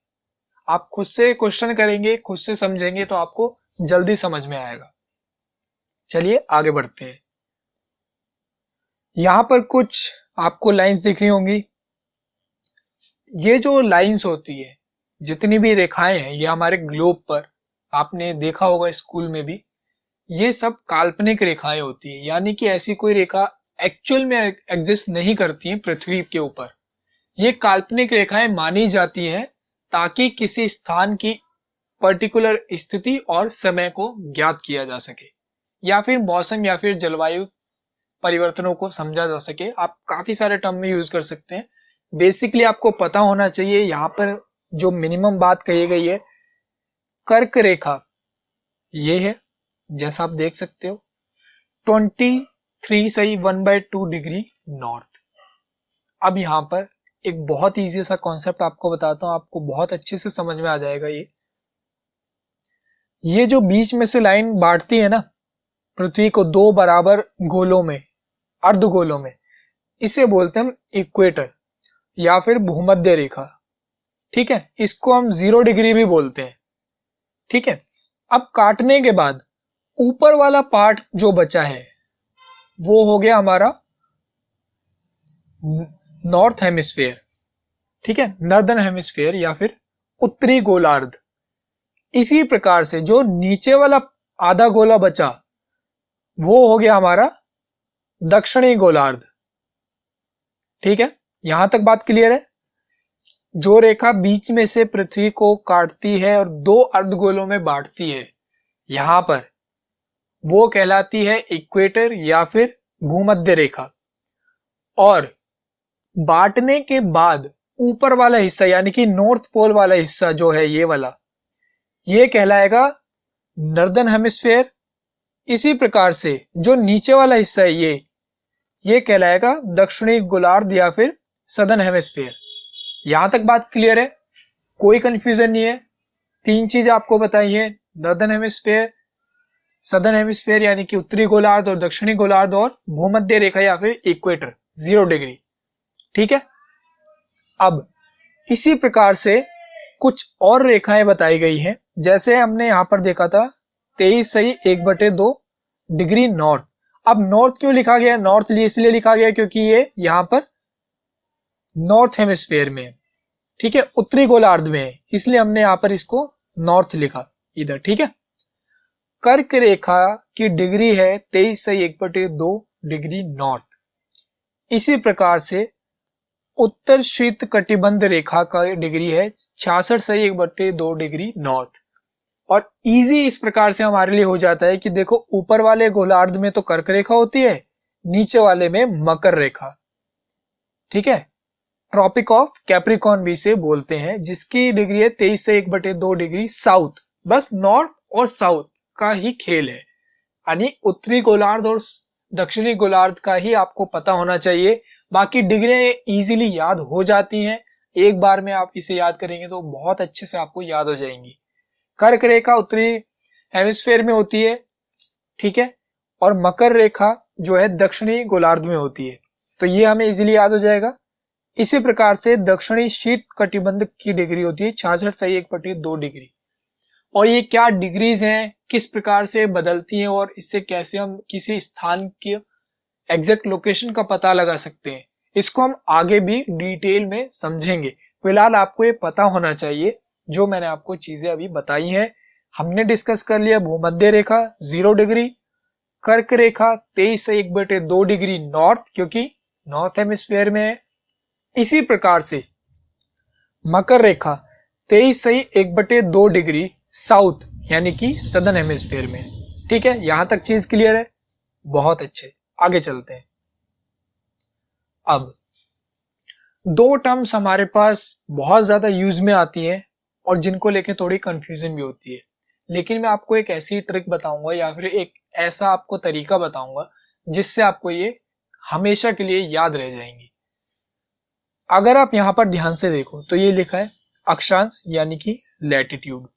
A: आप खुद से क्वेश्चन करेंगे, खुद से समझेंगे तो आपको जल्दी समझ में आएगा। चलिए आगे बढ़ते हैं। यहां पर कुछ आपको लाइंस दिख रही होंगी। ये जो लाइंस होती है, जितनी भी रेखाएं हैं, ये हमारे ग्लोब पर आपने देखा होगा स्कूल में भी, ये सब काल्पनिक रेखाएं होती है। यानी कि ऐसी कोई रेखा एक्चुअल में एग्जिस्ट नहीं करती है पृथ्वी के ऊपर। ये काल्पनिक रेखाएं मानी जाती हैं ताकि किसी स्थान की पर्टिकुलर स्थिति और समय को ज्ञात किया जा सके, या फिर मौसम या फिर जलवायु परिवर्तनों को समझा जा सके। आप काफी सारे टर्म में यूज कर सकते हैं। बेसिकली आपको पता होना चाहिए, यहाँ पर जो मिनिमम बात कही गई है, कर्क रेखा ये है, जैसा आप देख सकते हो 23 सही 1/2 डिग्री नॉर्थ। अब यहाँ पर एक बहुत इजी सा कॉन्सेप्ट आपको बताता हूं, आपको बहुत अच्छे से समझ में आ जाएगा। ये जो बीच में से लाइन बांटती है ना पृथ्वी को दो बराबर गोलों में, अर्धगोलों में, इसे बोलते हैं हम इक्वेटर या फिर भूमध्य रेखा। ठीक है, इसको हम 0 डिग्री भी बोलते हैं। ठीक है, अब काटने के बाद ऊपर वाला पार्ट जो बचा है वो हो गया हमारा नॉर्थ हेमिस्फीयर। ठीक है, नॉर्दर्न हेमिस्फीयर या फिर उत्तरी गोलार्ध। इसी प्रकार से जो नीचे वाला आधा गोला बचा वो हो गया हमारा दक्षिणी गोलार्ध। ठीक है, यहां तक बात क्लियर है? जो रेखा बीच में से पृथ्वी को काटती है और दो अर्धगोलों में बांटती है यहां पर, वो कहलाती है इक्वेटर या फिर भूमध्य रेखा। और बांटने के बाद ऊपर वाला हिस्सा यानी कि नॉर्थ पोल वाला हिस्सा जो है ये वाला, ये कहलाएगा नॉर्दर्न हेमिस्फीयर। इसी प्रकार से जो नीचे वाला हिस्सा है ये कहलाएगा दक्षिणी गोलार्ध या फिर सदर्न हेमिस्फीयर। यहां तक बात क्लियर है? कोई कंफ्यूजन नहीं है? 3 चीज आपको बताई है, नॉर्दर्न हेमिस्फीयर, सदर्न हेमिस्फीयर यानी कि उत्तरी गोलार्ध और दक्षिणी गोलार्ध, और भूमध्य रेखा या फिर इक्वेटर 0 डिग्री। ठीक है, अब इसी प्रकार से कुछ और रेखाएं बताई गई हैं। जैसे हमने यहां पर देखा था 23 सही 1/2 डिग्री नॉर्थ। अब नॉर्थ क्यों लिखा गया? नॉर्थ इसलिए लिखा गया क्योंकि ये यहां पर नॉर्थ हेमिस्फीयर में, ठीक है, उत्तरी गोलार्ध में है, इसलिए हमने यहां पर इसको नॉर्थ लिखा इधर। ठीक है, कर्क रेखा की डिग्री है 23 सही 1/2 डिग्री नॉर्थ। इसी प्रकार से उत्तर शीत कटिबंध रेखा का डिग्री है 66 सही 1/2 डिग्री नॉर्थ। और इजी इस प्रकार से हमारे लिए हो जाता है कि देखो, ऊपर वाले गोलार्ध में तो कर्क रेखा होती है, नीचे वाले में मकर रेखा। ठीक है, ट्रॉपिक ऑफ कैप्रिकॉर्न भी से बोलते हैं, जिसकी डिग्री है 23 से 1/2 डिग्री साउथ। बस नॉर्थ और साउथ का ही खेल है, यानी उत्तरी गोलार्ध और दक्षिणी गोलार्ध का ही आपको पता होना चाहिए। बाकी डिग्रियां इजीली याद हो जाती हैं, एक बार में आप इसे याद करेंगे तो बहुत अच्छे से आपको याद हो जाएंगी। कर्क रेखा उत्तरी हेमिस्फीयर में होती है, ठीक है, और मकर रेखा जो है दक्षिणी गोलार्ध में होती है, तो ये हमें इजीली याद हो जाएगा। इसी प्रकार से दक्षिणी शीत कटिबंध की डिग्री होती है 66 सही 1/2 डिग्री। और ये क्या डिग्रीज हैं, किस प्रकार से बदलती हैं, और इससे कैसे हम किसी स्थान की एग्जैक्ट लोकेशन का पता लगा सकते हैं, इसको हम आगे भी डिटेल में समझेंगे। फिलहाल आपको ये पता होना चाहिए जो मैंने आपको चीजें अभी बताई हैं। हमने डिस्कस कर लिया भूमध्य रेखा 0 डिग्री, कर्क रेखा 23 से 1/2 डिग्री नॉर्थ, क्योंकि नॉर्थ हेमिस्फीयर में है। इसी प्रकार से मकर रेखा 23 सही 1/2 डिग्री साउथ यानी कि सदर्न हेमिस्फीयर में। ठीक है, यहां तक चीज क्लियर है? बहुत अच्छे, आगे चलते हैं। अब दो टर्म्स हमारे पास बहुत ज्यादा यूज में आती हैं और जिनको लेके थोड़ी कंफ्यूजन भी होती है, लेकिन मैं आपको एक ऐसी ट्रिक बताऊंगा या फिर एक ऐसा आपको तरीका बताऊंगा जिससे आपको ये हमेशा के लिए याद रह जाएंगी। अगर आप यहां पर ध्यान से देखो तो ये लिखा है अक्षांश यानी कि लैटिट्यूड,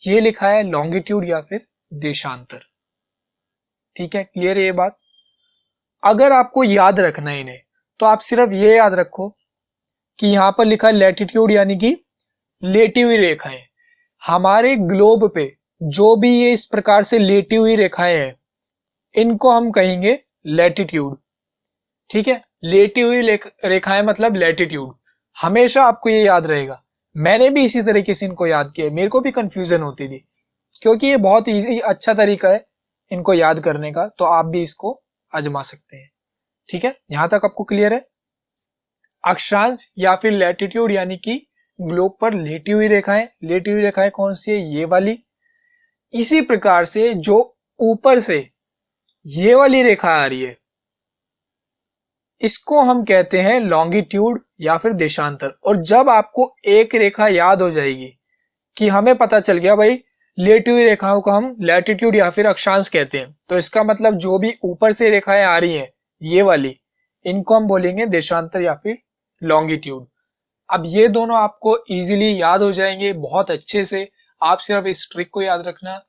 A: ये लिखा है लॉन्गिट्यूड या फिर देशांतर। ठीक है, क्लियर है ये बात। अगर आपको याद रखना है इन्हें तो आप सिर्फ ये याद रखो कि यहां पर लिखा है लैटिट्यूड यानी कि लेटी हुई रेखाएं। हमारे ग्लोब पे जो भी ये इस प्रकार से लेटी हुई रेखाएं हैं इनको हम कहेंगे लैटिट्यूड। ठीक है, लेटी हुई रेखाएं मतलब लैटिट्यूड। हमेशा आपको ये याद रहेगा। मैंने भी इसी तरीके से इनको याद किया, मेरे को भी कंफ्यूजन होती थी, क्योंकि ये बहुत इजी अच्छा तरीका है इनको याद करने का, तो आप भी इसको आजमा सकते हैं। ठीक है, यहां तक आपको क्लियर है। अक्षांश या फिर लैटिट्यूड यानी कि ग्लोब पर लेटी हुई रेखाएं। लेटी हुई रेखाएं कौन सी है? ये वाली। इसी प्रकार से जो ऊपर से ये वाली रेखा आ रही है इसको हम कहते हैं लॉन्गिट्यूड या फिर देशांतर। और जब आपको एक रेखा याद हो जाएगी कि हमें पता चल गया भाई लेटी हुई रेखाओं को हम लैटिट्यूड या फिर अक्षांश कहते हैं, तो इसका मतलब जो भी ऊपर से रेखाएं आ रही हैं ये वाली, इनको हम बोलेंगे देशांतर या फिर लॉन्गिट्यूड। अब ये दोनों आपको इजीली याद हो जाएंगे बहुत अच्छे से। आप सिर्फ इस ट्रिक को याद रखना,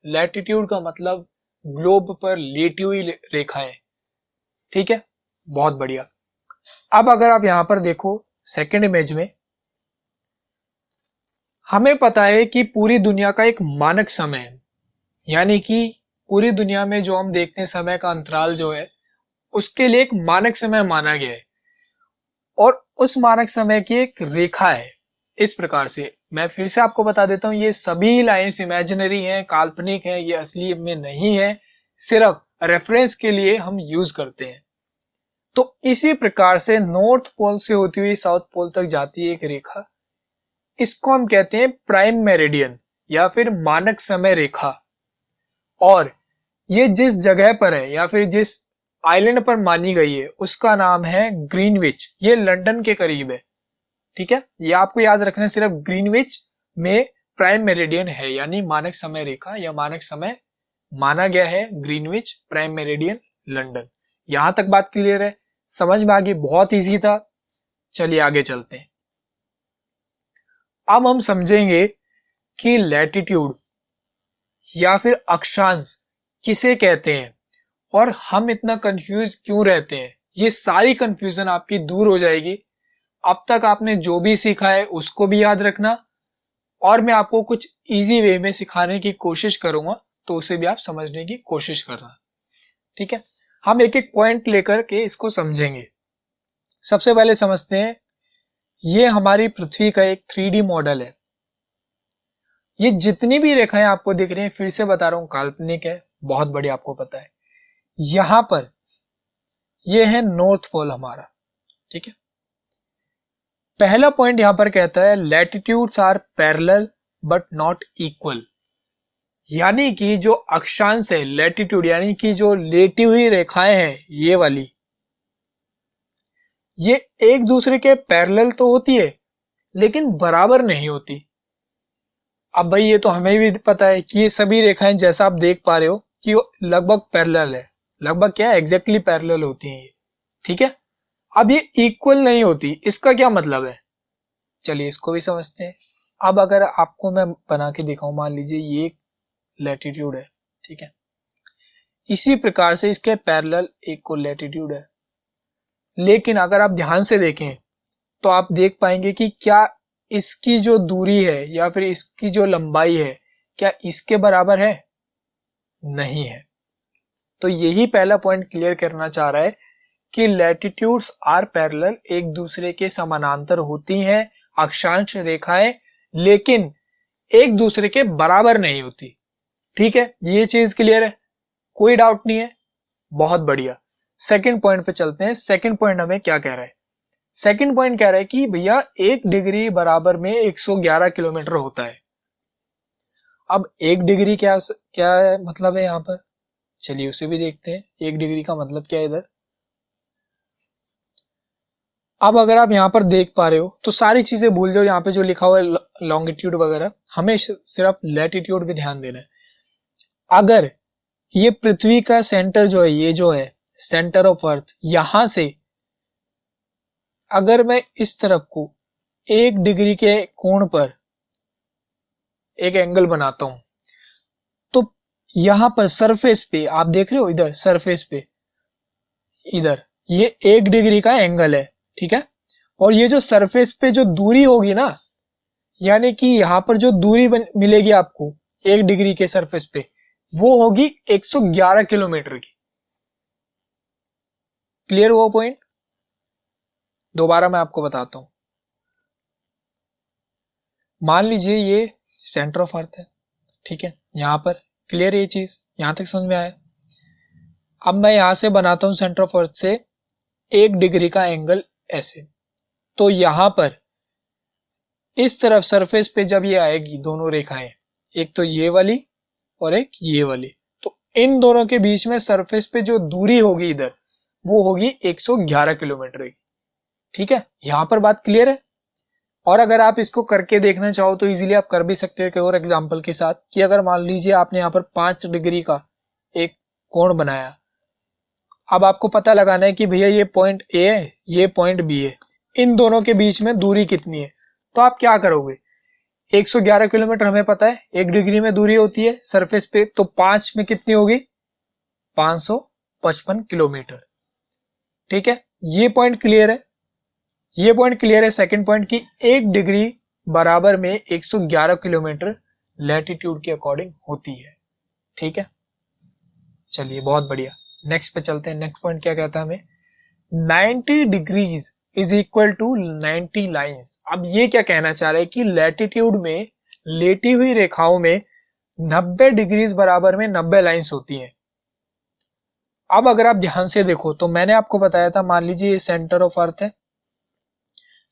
A: लैटिट्यूड का मतलब ग्लोब पर लेटी हुई रेखाएं। ठीक है, बहुत बढ़िया। अब अगर आप यहां पर देखो सेकंड इमेज में, हमें पता है कि पूरी दुनिया का एक मानक समय है, यानी कि पूरी दुनिया में जो हम देखते हैं समय का अंतराल जो है उसके लिए एक मानक समय माना गया है, और उस मानक समय की एक रेखा है इस प्रकार से। मैं फिर से आपको बता देता हूं, ये सभी लाइंस इमेजिनरी हैं, काल्पनिक हैं, ये असली में नहीं है, सिर्फ रेफरेंस के लिए हम यूज करते हैं। तो इसी प्रकार से नॉर्थ पोल से होती हुई साउथ पोल तक जाती है एक रेखा, इसको हम कहते हैं प्राइम मेरिडियन या फिर मानक समय रेखा। और ये जिस जगह पर है या फिर जिस आइलैंड पर मानी गई है उसका नाम है ग्रीनविच। ये लंदन के करीब है। ठीक है, ये आपको याद रखना है, सिर्फ ग्रीनविच में प्राइम मेरिडियन है, यानी मानक समय रेखा या मानक समय माना गया है ग्रीनविच, प्राइम मेरिडियन, लंदन। यहां तक बात क्लियर है, समझ में आ गई? बहुत इजी था। चलिए आगे चलते हैं। अब हम समझेंगे कि लैटिट्यूड या फिर अक्षांश किसे कहते हैं और हम इतना कंफ्यूज क्यों रहते हैं। ये सारी कंफ्यूजन आपकी दूर हो जाएगी। अब तक आपने जो भी सीखा है उसको भी याद रखना, और मैं आपको कुछ इजी वे में सिखाने की कोशिश करूंगा, तो उसे भी आप समझने की कोशिश करना। ठीक है, हम एक एक पॉइंट लेकर के इसको समझेंगे। सबसे पहले समझते हैं, ये हमारी पृथ्वी का एक 3D मॉडल है। ये जितनी भी रेखाएं आपको दिख रही हैं, फिर से बता रहा हूं, काल्पनिक है, बहुत बढ़िया, आपको पता है। यहां पर ये है नॉर्थ पोल हमारा। ठीक है, पहला पॉइंट यहां पर कहता है latitudes are parallel but not equal, यानी कि जो अक्षांश है लैटिट्यूड यानी कि जो लेटी हुई रेखाएं हैं ये वाली, ये एक दूसरे के पैरेलल तो होती है लेकिन बराबर नहीं होती। अब भाई ये तो हमें भी पता है कि ये सभी रेखाएं जैसा आप देख पा रहे हो कि वो लगभग पैरेलल है, लगभग क्या है, एग्जैक्टली पैरेलल होती हैं ये। ठीक है, अब ये इक्वल नहीं होती, इसका क्या मतलब है, चलिए इसको भी समझते हैं। अब अगर आपको मैं बना के दिखाऊं, मान लीजिए ये लैटिट्यूड है, ठीक है, इसी प्रकार से इसके पैरेलल एक को लैटिट्यूड है, लेकिन अगर आप ध्यान से देखें तो आप देख पाएंगे कि क्या इसकी जो दूरी है या फिर इसकी जो लंबाई है क्या इसके बराबर है? नहीं है। तो यही पहला पॉइंट क्लियर करना चाह रहा है कि लैटिट्यूड्स आर पैरेलल, एक दूसरे के समानांतर होती हैं अक्षांश रेखाएं, लेकिन एक दूसरे के बराबर नहीं होती। ठीक है, ये चीज क्लियर है, कोई डाउट नहीं है, बहुत बढ़िया। सेकंड पॉइंट पे चलते हैं। सेकंड पॉइंट हमें क्या कह रहा है? सेकंड पॉइंट कह रहा है कि भैया 1 डिग्री बराबर में 111 किलोमीटर होता है। अब 1 डिग्री क्या क्या है, मतलब है यहां पर, चलिए उसे भी देखते हैं। 1 डिग्री का मतलब क्या है इधर, अब अगर आप यहाँ पर देख पा रहे हो तो सारी चीजें भूल जाओ, यहाँ पे जो लिखा हुआ है लॉन्गिट्यूड वगैरह, हमें सिर्फ लैटिट्यूड भी ध्यान देना है। अगर ये पृथ्वी का सेंटर जो है, ये जो है सेंटर ऑफ अर्थ, यहां से अगर मैं इस तरफ को 1 डिग्री के कोण पर एक एंगल बनाता हूं, तो यहां पर सरफेस पे आप देख रहे हो, इधर सरफेस पे इधर ये 1 डिग्री का एंगल है, ठीक है। और ये जो सरफेस पे जो दूरी होगी ना, यानी कि यहां पर जो दूरी मिलेगी आपको 1 डिग्री के सरफेस पे, वो होगी 111 किलोमीटर की। क्लियर हुआ पॉइंट? दोबारा मैं आपको बताता हूं। मान लीजिए ये सेंटर ऑफ अर्थ है, ठीक है, यहां पर क्लियर ये चीज यहां तक समझ में आया। अब मैं यहां से बनाता हूं सेंटर ऑफ अर्थ से 1 डिग्री का एंगल ऐसे, तो यहां पर इस तरफ सरफेस पे जब ये आएगी दोनों रेखाएं, एक तो ये वाली और एक ये वाली, तो इन दोनों के बीच में सरफेस पे जो दूरी होगी इधर, वो होगी 111 किलोमीटर की, ठीक है। यहां पर बात क्लियर है। और अगर आप इसको करके देखना चाहो तो इजीली आप कर भी सकते हो एक और एग्जांपल के साथ, कि अगर मान लीजिए आपने यहाँ पर 5 डिग्री का एक कोण बनाया, अब आपको पता लगाना है कि भैया ये पॉइंट ए है, ये पॉइंट बी है, इन दोनों के बीच में दूरी कितनी है। तो आप क्या करोगे, 111 किलोमीटर हमें पता है 1 डिग्री में दूरी होती है सरफेस पे, तो 5 में कितनी होगी, 555 किलोमीटर, ठीक है। ये पॉइंट क्लियर है। ये पॉइंट क्लियर है सेकंड पॉइंट की 1 डिग्री बराबर में 111 किलोमीटर लैटिट्यूड के अकॉर्डिंग होती है, ठीक है। चलिए बहुत बढ़िया, नेक्स्ट पे चलते हैं। नेक्स्ट पॉइंट क्या कहता है हमें, 90 degrees is equal to 90 lines. अब ये क्या कहना चाह रहा है कि लैटिट्यूड में लेटी हुई रेखाओं में 90 डिग्रीज बराबर में 90 लाइन्स होती हैं। अब अगर आप ध्यान से देखो तो मैंने आपको बताया था, मान लीजिए ये सेंटर ऑफ अर्थ है,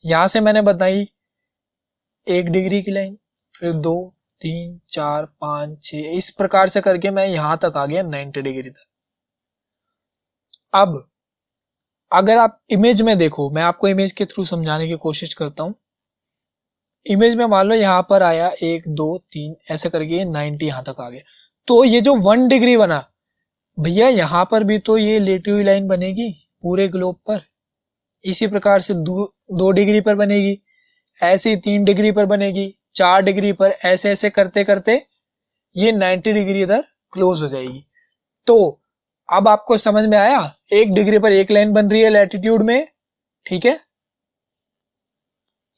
A: यहां से मैंने बताई 1 डिग्री की लाइन, फिर 2 3 4 5 6, इस प्रकार से करके मैं यहां तक आ गया 90 डिग्री तक। अब अगर आप इमेज में देखो, मैं आपको इमेज के थ्रू समझाने की कोशिश करता हूं। इमेज में मान लो यहां पर आया 1 2 3 ऐसे करके 90 यहां तक आ गया, तो ये जो 1 डिग्री बना भैया, यहां पर भी तो ये लेटी हुई लाइन बनेगी पूरे ग्लोब पर, इसी प्रकार से 2 डिग्री पर बनेगी, ऐसे ही 3 डिग्री पर बनेगी, 4 डिग्री पर, ऐसे ऐसे करते करते ये 90 डिग्री इधर क्लोज हो जाएगी। तो अब आपको समझ में आया, 1 डिग्री पर एक लाइन बन रही है लैटिट्यूड में, ठीक है,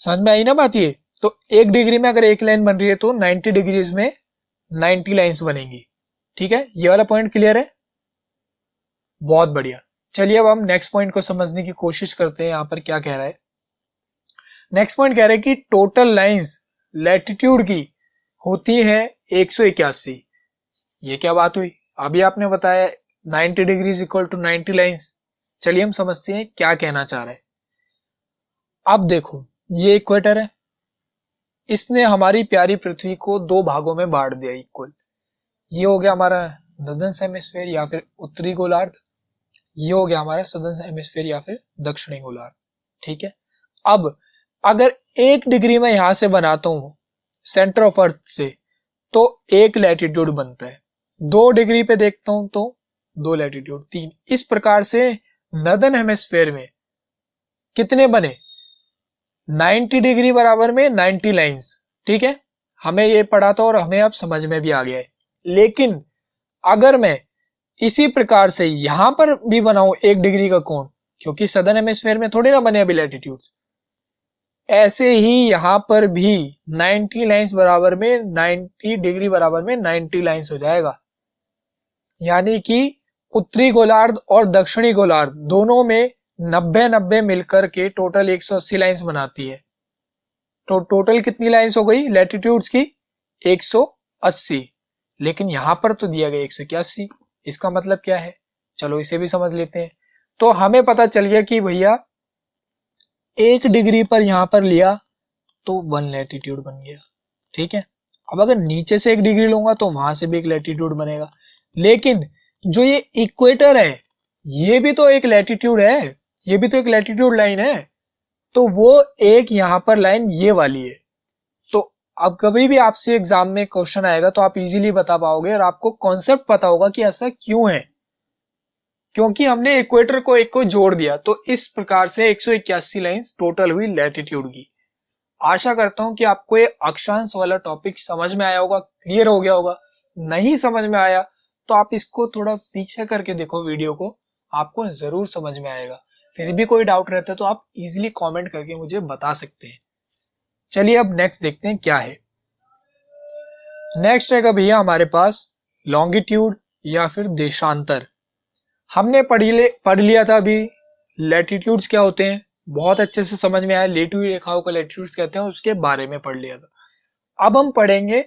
A: समझ में आई ना बात ये। तो 1 डिग्री में अगर एक लाइन बन रही है तो 90 डिग्रीज में 90 लाइंस बनेंगी, ठीक है। ये वाला पॉइंट क्लियर है, बहुत बढ़िया। चलिए अब हम नेक्स्ट पॉइंट को समझने की कोशिश करते हैं, यहां पर क्या कह रहा है। नेक्स्ट पॉइंट कह रहा है कि टोटल लाइंस लैटिट्यूड की होती है 181। ये क्या बात हुई, अभी आपने बताया 90 डिग्री इक्वल टू 90 लाइंस। चलिए हम समझते हैं क्या कहना चाह रहा है। अब देखो ये इक्वेटर है, इसने हमारी प्यारी पृथ्वी को 2 भागों में बांट दिया इक्वल। ये हो गया हमारा नॉर्दर्न हेमिस्फीयर या फिर उत्तरी गोलार्ध, ये हो गया हमारा सदर्न हेमिस्फीयर या फिर दक्षिणी गोलार्ध, ठीक है। अब अगर 1 डिग्री में यहां से बनाता हूं सेंटर ऑफ अर्थ से, तो 1 लैटिट्यूड बनता है, 2 डिग्री पे देखता हूं तो 2 लैटिट्यूड, 3, इस प्रकार से नॉर्दर्न हेमिस्फीयर में कितने बने, 90 डिग्री बराबर में 90 लाइंस, ठीक है। हमें ये पढ़ा था और हमें अब समझ में भी आ गया है। लेकिन अगर मैं इसी प्रकार से यहां पर भी बनाऊं 1 डिग्री का कोण, क्योंकि सदर्न हेमिस्फीयर में थोड़ी ना बने अभी लैटिट्यूड, ऐसे ही यहां पर भी 90 लाइंस बराबर में 90 डिग्री बराबर में 90 लाइंस हो जाएगा। यानी कि उत्तरी गोलार्ध और दक्षिणी गोलार्ध दोनों में 90-90 मिलकर के टोटल 180 लाइंस बनाती है। तो टोटल कितनी लाइंस हो गई लैटिट्यूड्स की, 180। लेकिन यहां पर तो दिया गया 181, इसका मतलब क्या है, चलो इसे भी समझ लेते हैं। तो हमें पता चल गया कि भैया 1 डिग्री पर यहां पर लिया तो 1 लैटिट्यूड बन गया, ठीक है। अब अगर नीचे से 1 डिग्री लूंगा तो वहां से भी 1 लैटिट्यूड बनेगा। लेकिन जो ये इक्वेटर है ये भी तो एक लैटिट्यूड है, ये भी तो एक लैटिट्यूड लाइन है। तो वो एक यहाँ पर लाइन ये वाली है। तो अब कभी भी आपसे एग्जाम में क्वेश्चन आएगा तो आप इजीली बता पाओगे और आपको कॉन्सेप्ट पता होगा कि ऐसा क्यों है, क्योंकि हमने इक्वेटर को एक को जोड़ दिया। तो इस प्रकार से 181 लाइंस टोटल हुई लैटिट्यूड की। आशा करता हूं कि आपको ये अक्षांश वाला टॉपिक समझ में आया होगा, क्लियर हो गया होगा। नहीं समझ में आया तो आप इसको थोड़ा पीछे करके देखो वीडियो को, आपको जरूर समझ में आएगा। फिर भी कोई डाउट रहता है तो आप इजीली कमेंट करके मुझे बता सकते हैं। चलिए अब नेक्स्ट देखते हैं क्या है। नेक्स्ट है भैया हमारे पास लॉन्गिट्यूड या फिर देशांतर। हमने पढ़ लिया था अभी लैटिट्यूड्स क्या होते हैं, बहुत अच्छे से समझ में आया। लेटी हुई रेखाओं को लैटिट्यूड्स कहते हैं, उसके बारे में पढ़ लिया था। अब हम पढ़ेंगे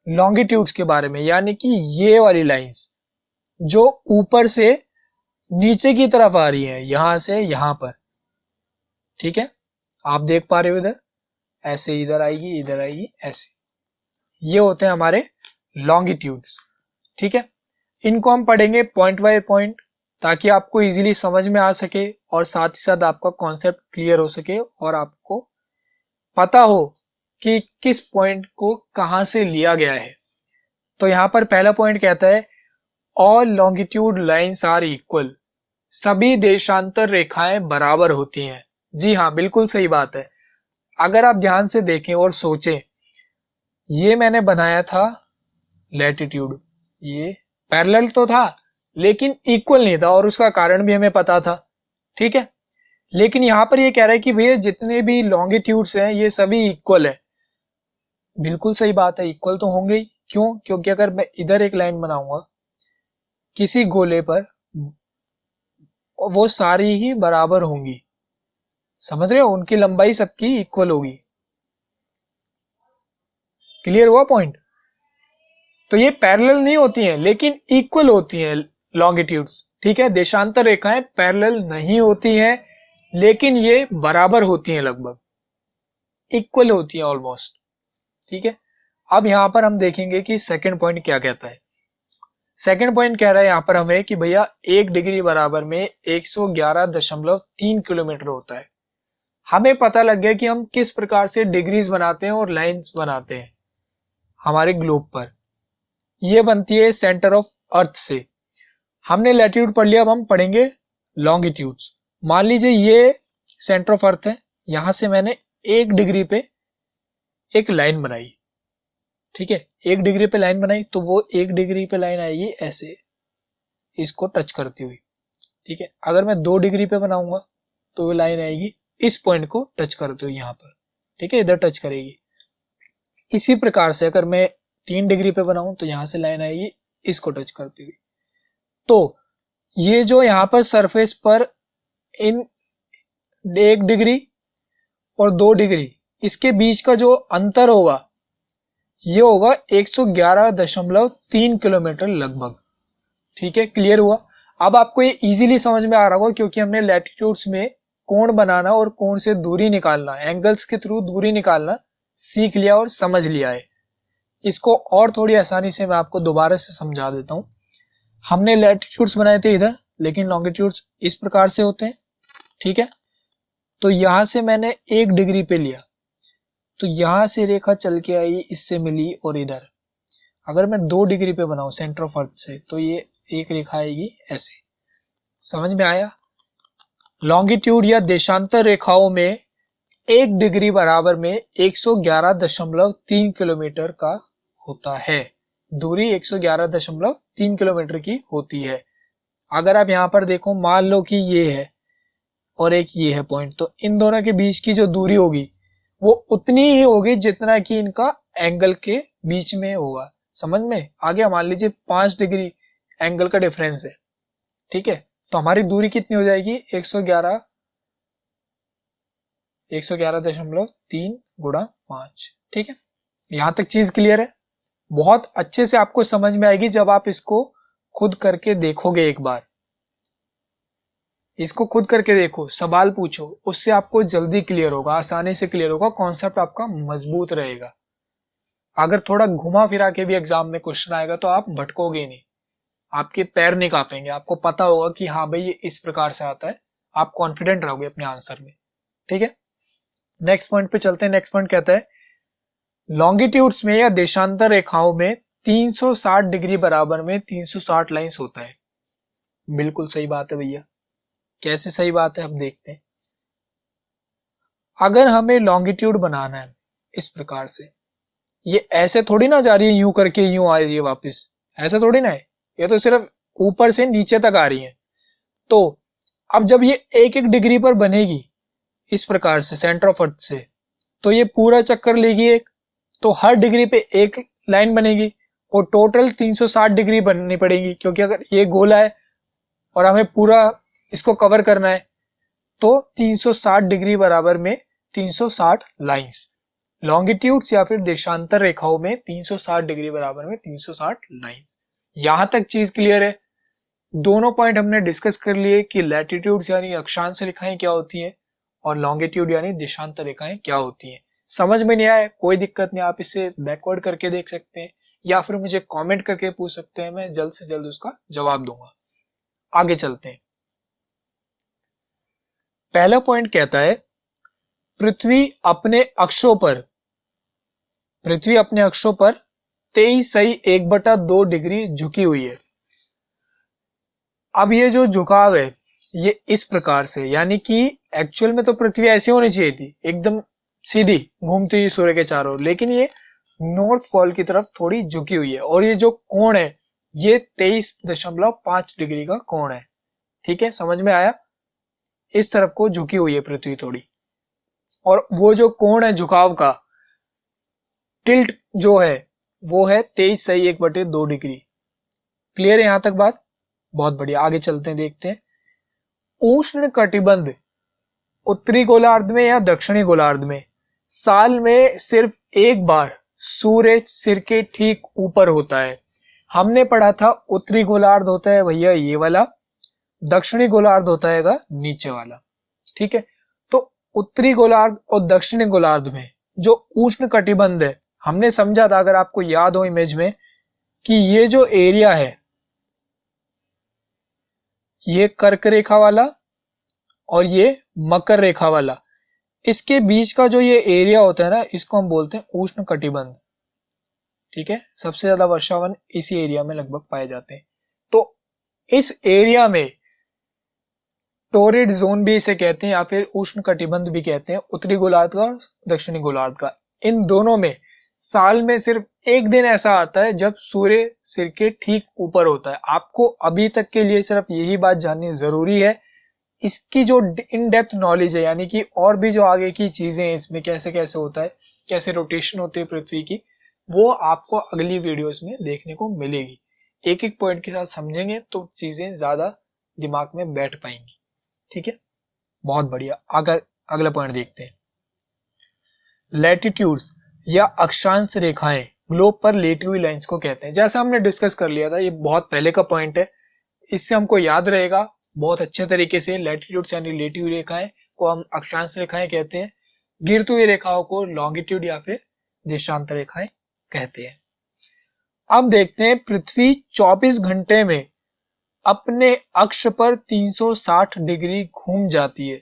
A: लॉन्गिट्यूड्स के बारे में, यानी कि ये वाली लाइंस जो ऊपर से नीचे की तरफ आ रही है, यहां से यहां पर। ठीक है, आप देख पा रहे हो इधर ऐसे इधर आएगी ऐसे, ये होते हैं हमारे लॉन्गिट्यूड्स। ठीक है, इनको हम पढ़ेंगे पॉइंट बाय पॉइंट ताकि आपको इजीली समझ में आ सके और साथ ही साथ आपका कॉन्सेप्ट क्लियर हो सके और आपको पता हो कि किस पॉइंट को कहां से लिया गया है। तो यहां पर पहला पॉइंट कहता है all longitude lines are equal, सभी देशांतर रेखाएं बराबर होती हैं। जी हाँ, बिल्कुल सही बात है। अगर आप ध्यान से देखें और सोचें, ये मैंने बनाया था लैटिट्यूड, ये पैरेलल तो था लेकिन इक्वल नहीं था और उसका कारण भी हमें पता था। ठीक है, लेकिन यहां पर ये कह रहा है कि भैया जितने भी लॉन्गिट्यूड्स हैं ये सभी इक्वल है। बिल्कुल सही बात है, इक्वल तो होंगे ही। क्यों? क्योंकि अगर मैं इधर एक लाइन बनाऊंगा किसी गोले पर, वो सारी ही बराबर होंगी। समझ रहे हो, उनकी लंबाई सबकी इक्वल होगी। क्लियर हुआ पॉइंट? तो ये पैरेलल नहीं होती हैं लेकिन इक्वल होती हैं लॉन्गिट्यूड्स। ठीक है, देशांतर रेखाएं पैरेलल नहीं होती हैं लेकिन ये बराबर होती हैं, लगभग इक्वल होती हैं ऑलमोस्ट। ठीक है, अब यहां पर हम देखेंगे कि सेकंड पॉइंट क्या कहता है। सेकंड पॉइंट कह रहा है यहां पर हमें कि भैया 1 डिग्री बराबर में 111.3 किलोमीटर होता है। हमें पता लग गया कि हम किस प्रकार से डिग्रीज बनाते हैं और लाइंस बनाते हैं हमारे ग्लोब पर। ये बनती है सेंटर ऑफ अर्थ से। हमने लैटिट्यूड पढ़ लिया, अब हम पढ़ेंगे लॉन्गिट्यूड्स। मान लीजिए ये सेंटर ऑफ अर्थ है, यहां से मैंने 1 डिग्री पे एक लाइन बनाई। ठीक है, 1 डिग्री पे लाइन बनाई तो वो 1 डिग्री पे लाइन आएगी ऐसे, इसको टच करती हुई। ठीक है, अगर मैं 2 डिग्री पे बनाऊंगा तो वो लाइन आएगी इस पॉइंट को टच करते हुए यहां पर। ठीक है, इधर टच करेगी। इसी प्रकार से अगर मैं 3 डिग्री पे बनाऊं तो यहां से लाइन आएगी इसको टच करती हुई। तो ये जो यहां पर सरफेस पर इन 1 डिग्री और 2 डिग्री इसके बीच का जो अंतर होगा ये होगा 111.3 किलोमीटर लगभग। ठीक है, क्लियर हुआ? अब आपको ये इजीली समझ में आ रहा होगा क्योंकि हमने लैटिट्यूड्स में कोण बनाना और कोण से दूरी निकालना, एंगल्स के थ्रू दूरी निकालना सीख लिया और समझ लिया है। इसको और थोड़ी आसानी से मैं आपको दोबारा से समझा देता हूं। हमने लैटिट्यूड्स बनाए थे इधर, लेकिन लॉन्गिट्यूड्स इस प्रकार से होते हैं। ठीक है, तो यहां से मैंने 1 डिग्री पे लिया तो यहां से रेखा चल के आई, इससे मिली और इधर। अगर मैं 2 डिग्री पे बनाऊं सेंटर ऑफ अर्थ से तो ये एक रेखा आएगी ऐसे। समझ में आया? लॉन्गिट्यूड या देशांतर रेखाओं में 1 डिग्री बराबर में 111.3 किलोमीटर का होता है। दूरी 111.3 किलोमीटर की होती है। अगर आप यहां पर देखो, मान लो कि ये है और एक ये है पॉइंट, तो इन दोनों के बीच की जो दूरी होगी वो उतनी ही होगी जितना कि इनका एंगल के बीच में होगा। समझ में आ गया? मान लीजिए 5 डिग्री एंगल का डिफरेंस है। ठीक है, तो हमारी दूरी कितनी हो जाएगी? 111.3 गुणा 5। ठीक है, यहां तक चीज क्लियर है? बहुत अच्छे से आपको समझ में आएगी जब आप इसको खुद करके देखोगे। एक बार इसको खुद करके देखो, सवाल पूछो, उससे आपको जल्दी क्लियर होगा, आसानी से क्लियर होगा, कॉन्सेप्ट आपका मजबूत रहेगा। अगर थोड़ा घुमा फिरा के भी एग्जाम में क्वेश्चन आएगा तो आप भटकोगे नहीं, आपके पैर नहीं कांपेंगे, आपको पता होगा कि हाँ भाई ये इस प्रकार से आता है, आप कॉन्फिडेंट रहोगे अपने आंसर में। ठीक है, नेक्स्ट पॉइंट पे चलते हैं। नेक्स्ट पॉइंट कहता है लॉन्गिट्यूड्स में या देशांतर रेखाओं में 360 डिग्री बराबर में 360 लाइंस होता है। बिल्कुल सही बात है भैया। कैसे सही बात है, अब देखते हैं। अगर हमें लॉन्गिट्यूड बनाना है इस प्रकार से, ये ऐसे थोड़ी ना जा रही है यूं करके यूं आ रही है वापस, ऐसा थोड़ी ना है, ये तो सिर्फ ऊपर से नीचे तक आ रही है। तो अब जब ये एक एक डिग्री पर बनेगी इस प्रकार से सेंटर ऑफ अर्थ से, तो ये पूरा चक्कर लेगी एक, तो हर डिग्री पे एक लाइन बनेगी और टोटल 360 डिग्री बननी पड़ेगी, क्योंकि अगर ये गोला है और हमें पूरा इसको कवर करना है तो 360 डिग्री बराबर में 360 लाइंस। लॉन्गिट्यूड्स या फिर देशांतर रेखाओं में 360 डिग्री बराबर में 360 लाइंस। यहां तक चीज क्लियर है। दोनों पॉइंट हमने डिस्कस कर लिए कि लैटिट्यूड्स यानी अक्षांश रेखाएं क्या होती हैं और लॉन्गिट्यूड यानी देशांतर रेखाएं क्या होती हैं। समझ में नहीं आया कोई दिक्कत नहीं, आप इसे बैकवर्ड करके देख सकते हैं या फिर मुझे कमेंट करके पूछ सकते हैं, मैं जल्द से जल्द उसका जवाब दूंगा। आगे चलते हैं। पहला पॉइंट कहता है पृथ्वी अपने अक्षों पर 23.1/2 डिग्री झुकी हुई है। अब ये जो झुकाव है ये इस प्रकार से, यानी कि एक्चुअल में तो पृथ्वी ऐसी होनी चाहिए थी एकदम सीधी घूमती हुई सूर्य के चारों ओर, लेकिन ये नॉर्थ पोल की तरफ थोड़ी झुकी हुई है और ये जो कोण है ये 23.5 डिग्री का कोण है। ठीक है, समझ में आया। इस तरफ को झुकी हुई है पृथ्वी थोड़ी, और वो जो कोण है झुकाव का, टिल्ट जो है वो है 23.1/2 डिग्री। क्लियर है यहां तक बात? बहुत बढ़िया। आगे चलते हैं, देखते हैं। उष्ण कटिबंध उत्तरी गोलार्ध में या दक्षिणी गोलार्ध में साल में सिर्फ एक बार सूर्य सिर के ठीक ऊपर होता है। हमने पढ़ा था उत्तरी गोलार्ध होता है भैया ये वाला, दक्षिणी गोलार्ध होता है नीचे वाला। ठीक है, तो उत्तरी गोलार्ध और दक्षिणी गोलार्ध में जो उष्ण कटिबंध है, हमने समझा था, अगर आपको याद हो इमेज में, कि ये जो एरिया है ये कर्क रेखा वाला और ये मकर रेखा वाला, इसके बीच का जो ये एरिया होता है ना, इसको हम बोलते हैं उष्ण कटिबंध। ठीक है, सबसे ज्यादा वर्षावन इसी एरिया में लगभग पाए जाते हैं। तो इस एरिया में टोरिड जोन भी इसे कहते हैं या फिर उष्ण कटिबंध भी कहते हैं, उत्तरी गोलार्ध का और दक्षिणी गोलार्ध का। इन दोनों में साल में सिर्फ एक दिन ऐसा आता है जब सूर्य सिर के ठीक ऊपर होता है। आपको अभी तक के लिए सिर्फ यही बात जाननी जरूरी है। इसकी जो इन डेप्थ नॉलेज है, यानी कि और भी जो आगे की चीजें हैं इसमें, कैसे कैसे होता है, कैसे रोटेशन होती है पृथ्वी की, वो आपको अगली वीडियोस में देखने को मिलेगी। एक एक पॉइंट के साथ समझेंगे तो चीजें ज्यादा दिमाग में बैठ पाएंगी। ठीक है, बहुत बढ़िया। अगला पॉइंट देखते हैं। लैटिट्यूड्स या अक्षांश रेखाएं ग्लोब पर लेटी हुई लाइंस को कहते हैं। जैसा हमने डिस्कस कर लिया था, ये बहुत पहले का पॉइंट है, इससे हमको याद रहेगा बहुत अच्छे तरीके से। लैटिट्यूड्स यानी लेटी हुई रेखाएं को हम अक्षांश रेखाएं कहते हैं, गिरती हुई रेखाओं को लॉन्गिट्यूड या फिर देशांतर रेखाएं कहते हैं। अब देखते हैं, पृथ्वी 24 घंटे में अपने अक्ष पर 360 डिग्री घूम जाती है।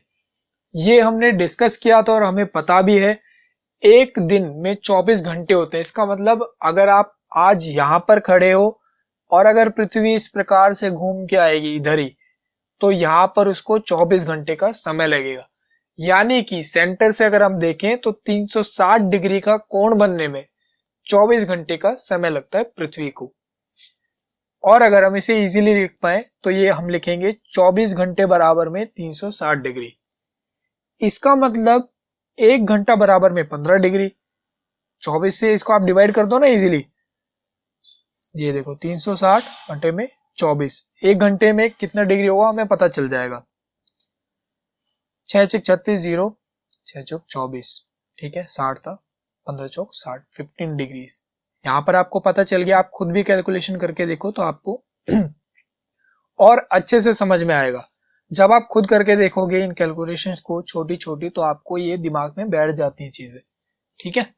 A: ये हमने डिस्कस किया था और हमें पता भी है एक दिन में 24 घंटे होते हैं। इसका मतलब अगर आप आज यहां पर खड़े हो और अगर पृथ्वी इस प्रकार से घूम के आएगी इधर ही, तो यहां पर उसको 24 घंटे का समय लगेगा। यानी कि सेंटर से अगर हम देखें तो 360 डिग्री का कोण बनने में 24 घंटे का समय लगता है पृथ्वी को। और अगर हम इसे इजीली लिख पाए तो ये हम लिखेंगे 24 घंटे बराबर में 360 डिग्री। इसका मतलब 1 घंटा बराबर में 15 डिग्री। 24 से इसको आप डिवाइड कर दो ना इजीली, ये देखो 360 घंटे में 24, 1 घंटे में कितना डिग्री होगा हमें पता चल जाएगा। 6 6 36 0, 6 चौक 24, ठीक है, 60 था, 15 चौक 60, 15 डिग्री। यहां पर आपको पता चल गया। आप खुद भी कैलकुलेशन करके देखो तो आपको और अच्छे से समझ में आएगा। जब आप खुद करके देखोगे इन कैलकुलेशंस को छोटी छोटी, तो आपको ये दिमाग में बैठ जाती हैं चीजें। ठीक है,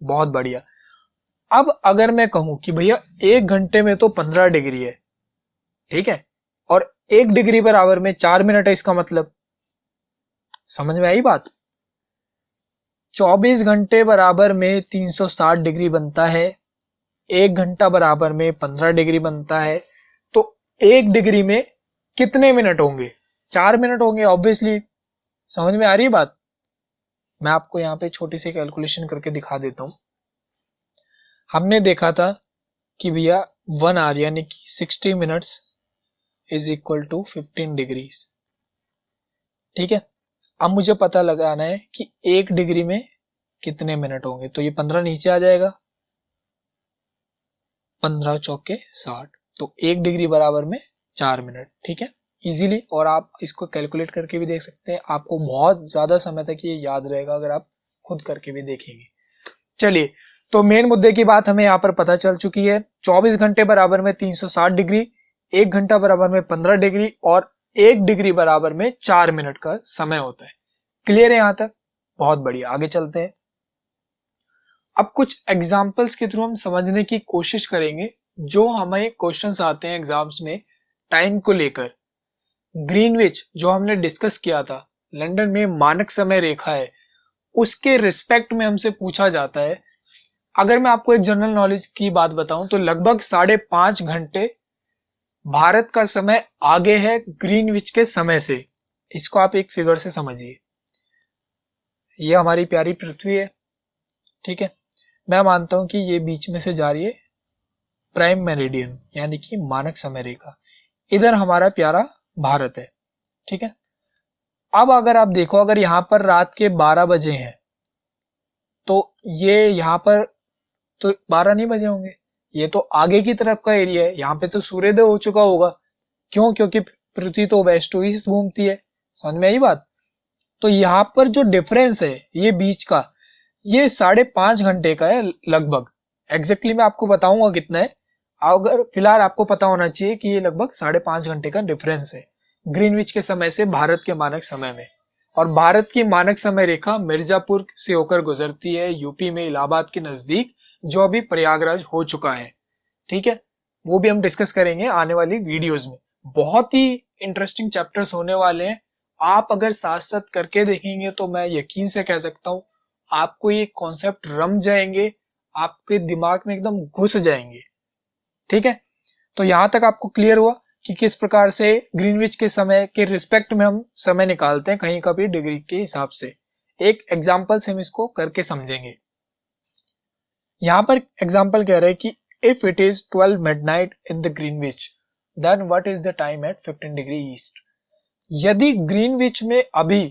A: बहुत बढ़िया। अब अगर मैं कहूं कि भैया 1 घंटे में तो 15 डिग्री है, ठीक है, और 1 डिग्री बराबर में 4 मिनट है, इसका मतलब समझ में आई बात? 24 घंटे बराबर में 360 डिग्री बनता है, 1 घंटा बराबर में 15 डिग्री बनता है। तो 1 डिग्री में कितने मिनट होंगे? 4 मिनट होंगे ऑब्वियसली। समझ में आ रही है बात? मैं आपको यहाँ पे छोटी सी कैलकुलेशन करके दिखा देता हूं। हमने देखा था कि भैया 1 आवर यानी कि 60 minutes is equal to 15 degrees. ठीक है, अब मुझे पता लगाना है कि 1 डिग्री में कितने मिनट होंगे। तो ये 15 नीचे आ जाएगा, 15 चौके 60, तो 1 डिग्री बराबर में 4 मिनट। ठीक है, इजीली। और आप इसको कैलकुलेट करके भी देख सकते हैं, आपको बहुत ज्यादा समय तक ये याद रहेगा अगर आप खुद करके भी देखेंगे। चलिए, तो मेन मुद्दे की बात हमें यहाँ पर पता चल चुकी है। 24 घंटे बराबर में 360 डिग्री, 1 घंटा बराबर में 15 डिग्री और 1 डिग्री बराबर में 4 मिनट का समय होता है। क्लियर है यहां तक? बहुत बढ़िया, आगे चलते हैं। अब कुछ एग्जाम्पल्स के थ्रू हम समझने की कोशिश करेंगे जो हमें क्वेश्चंस आते हैं एग्जाम्स में टाइम को लेकर। ग्रीनविच जो हमने डिस्कस किया था, लंदन में मानक समय रेखा है, उसके रिस्पेक्ट में हमसे पूछा जाता है। अगर मैं आपको एक जनरल नॉलेज की बात बताऊं तो लगभग 5.5 घंटे भारत का समय आगे है ग्रीनविच के समय से। इसको आप एक फिगर से समझिए। ये हमारी प्यारी पृथ्वी है, ठीक है। मैं मानता हूं कि ये बीच में से जा रही है प्राइम मेरिडियन यानी कि मानक समय रेखा। इधर हमारा प्यारा भारत है, ठीक है। अब अगर आप देखो, अगर यहां पर रात के 12 बजे हैं तो ये यहां पर तो 12 नहीं बजे होंगे, ये तो आगे की तरफ का एरिया है, यहाँ पे तो सूर्योदय हो चुका होगा। क्यों? क्योंकि पृथ्वी तो वेस्ट टू ईस्ट घूमती है। समझ में आई बात? तो यहाँ पर जो डिफरेंस है ये बीच का, ये 5.5 घंटे का है लगभग। एग्जैक्टली मैं आपको बताऊंगा कितना है, अगर फिलहाल आपको पता होना चाहिए कि ये लगभग 5.5 घंटे का डिफरेंस है ग्रीनविच के समय से भारत के मानक समय में। और भारत की मानक समय रेखा मिर्जापुर से होकर गुजरती है यूपी में इलाहाबाद के नजदीक, जो अभी प्रयागराज हो चुका है। ठीक है, वो भी हम डिस्कस करेंगे आने वाली वीडियोस में। बहुत ही इंटरेस्टिंग चैप्टर्स होने वाले हैं। आप अगर साथ साथ करके देखेंगे तो मैं यकीन से कह सकता हूं आपको ये कॉन्सेप्ट रम जाएंगे, आपके दिमाग में एकदम घुस जाएंगे। ठीक है, तो यहां तक आपको क्लियर हुआ कि किस प्रकार से ग्रीनविच के समय के रिस्पेक्ट में हम समय निकालते हैं, कहीं का भी डिग्री के हिसाब से। एक एग्जाम्पल से हम इसको करके समझेंगे। यहां पर एग्जाम्पल कह रहे हैं कि if it is 12 midnight in the Greenwich then what is the time at 15 degree east. यदि ग्रीनविच में अभी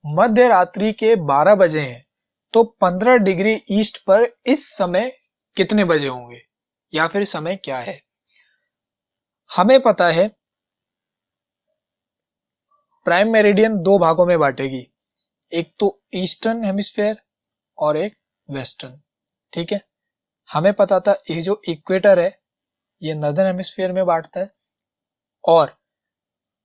A: मध्य रात्रि के 12 बजे हैं तो 15 डिग्री ईस्ट पर इस समय कितने बजे होंगे, या फिर समय क्या है। हमें पता है प्राइम मेरिडियन 2 भागों में बांटेगी, एक तो ईस्टर्न हेमिस्फेयर और एक वेस्टर्न। ठीक है, हमें पता था ये जो इक्वेटर है ये नॉर्दर्न हेमिस्फेयर में बांटता है और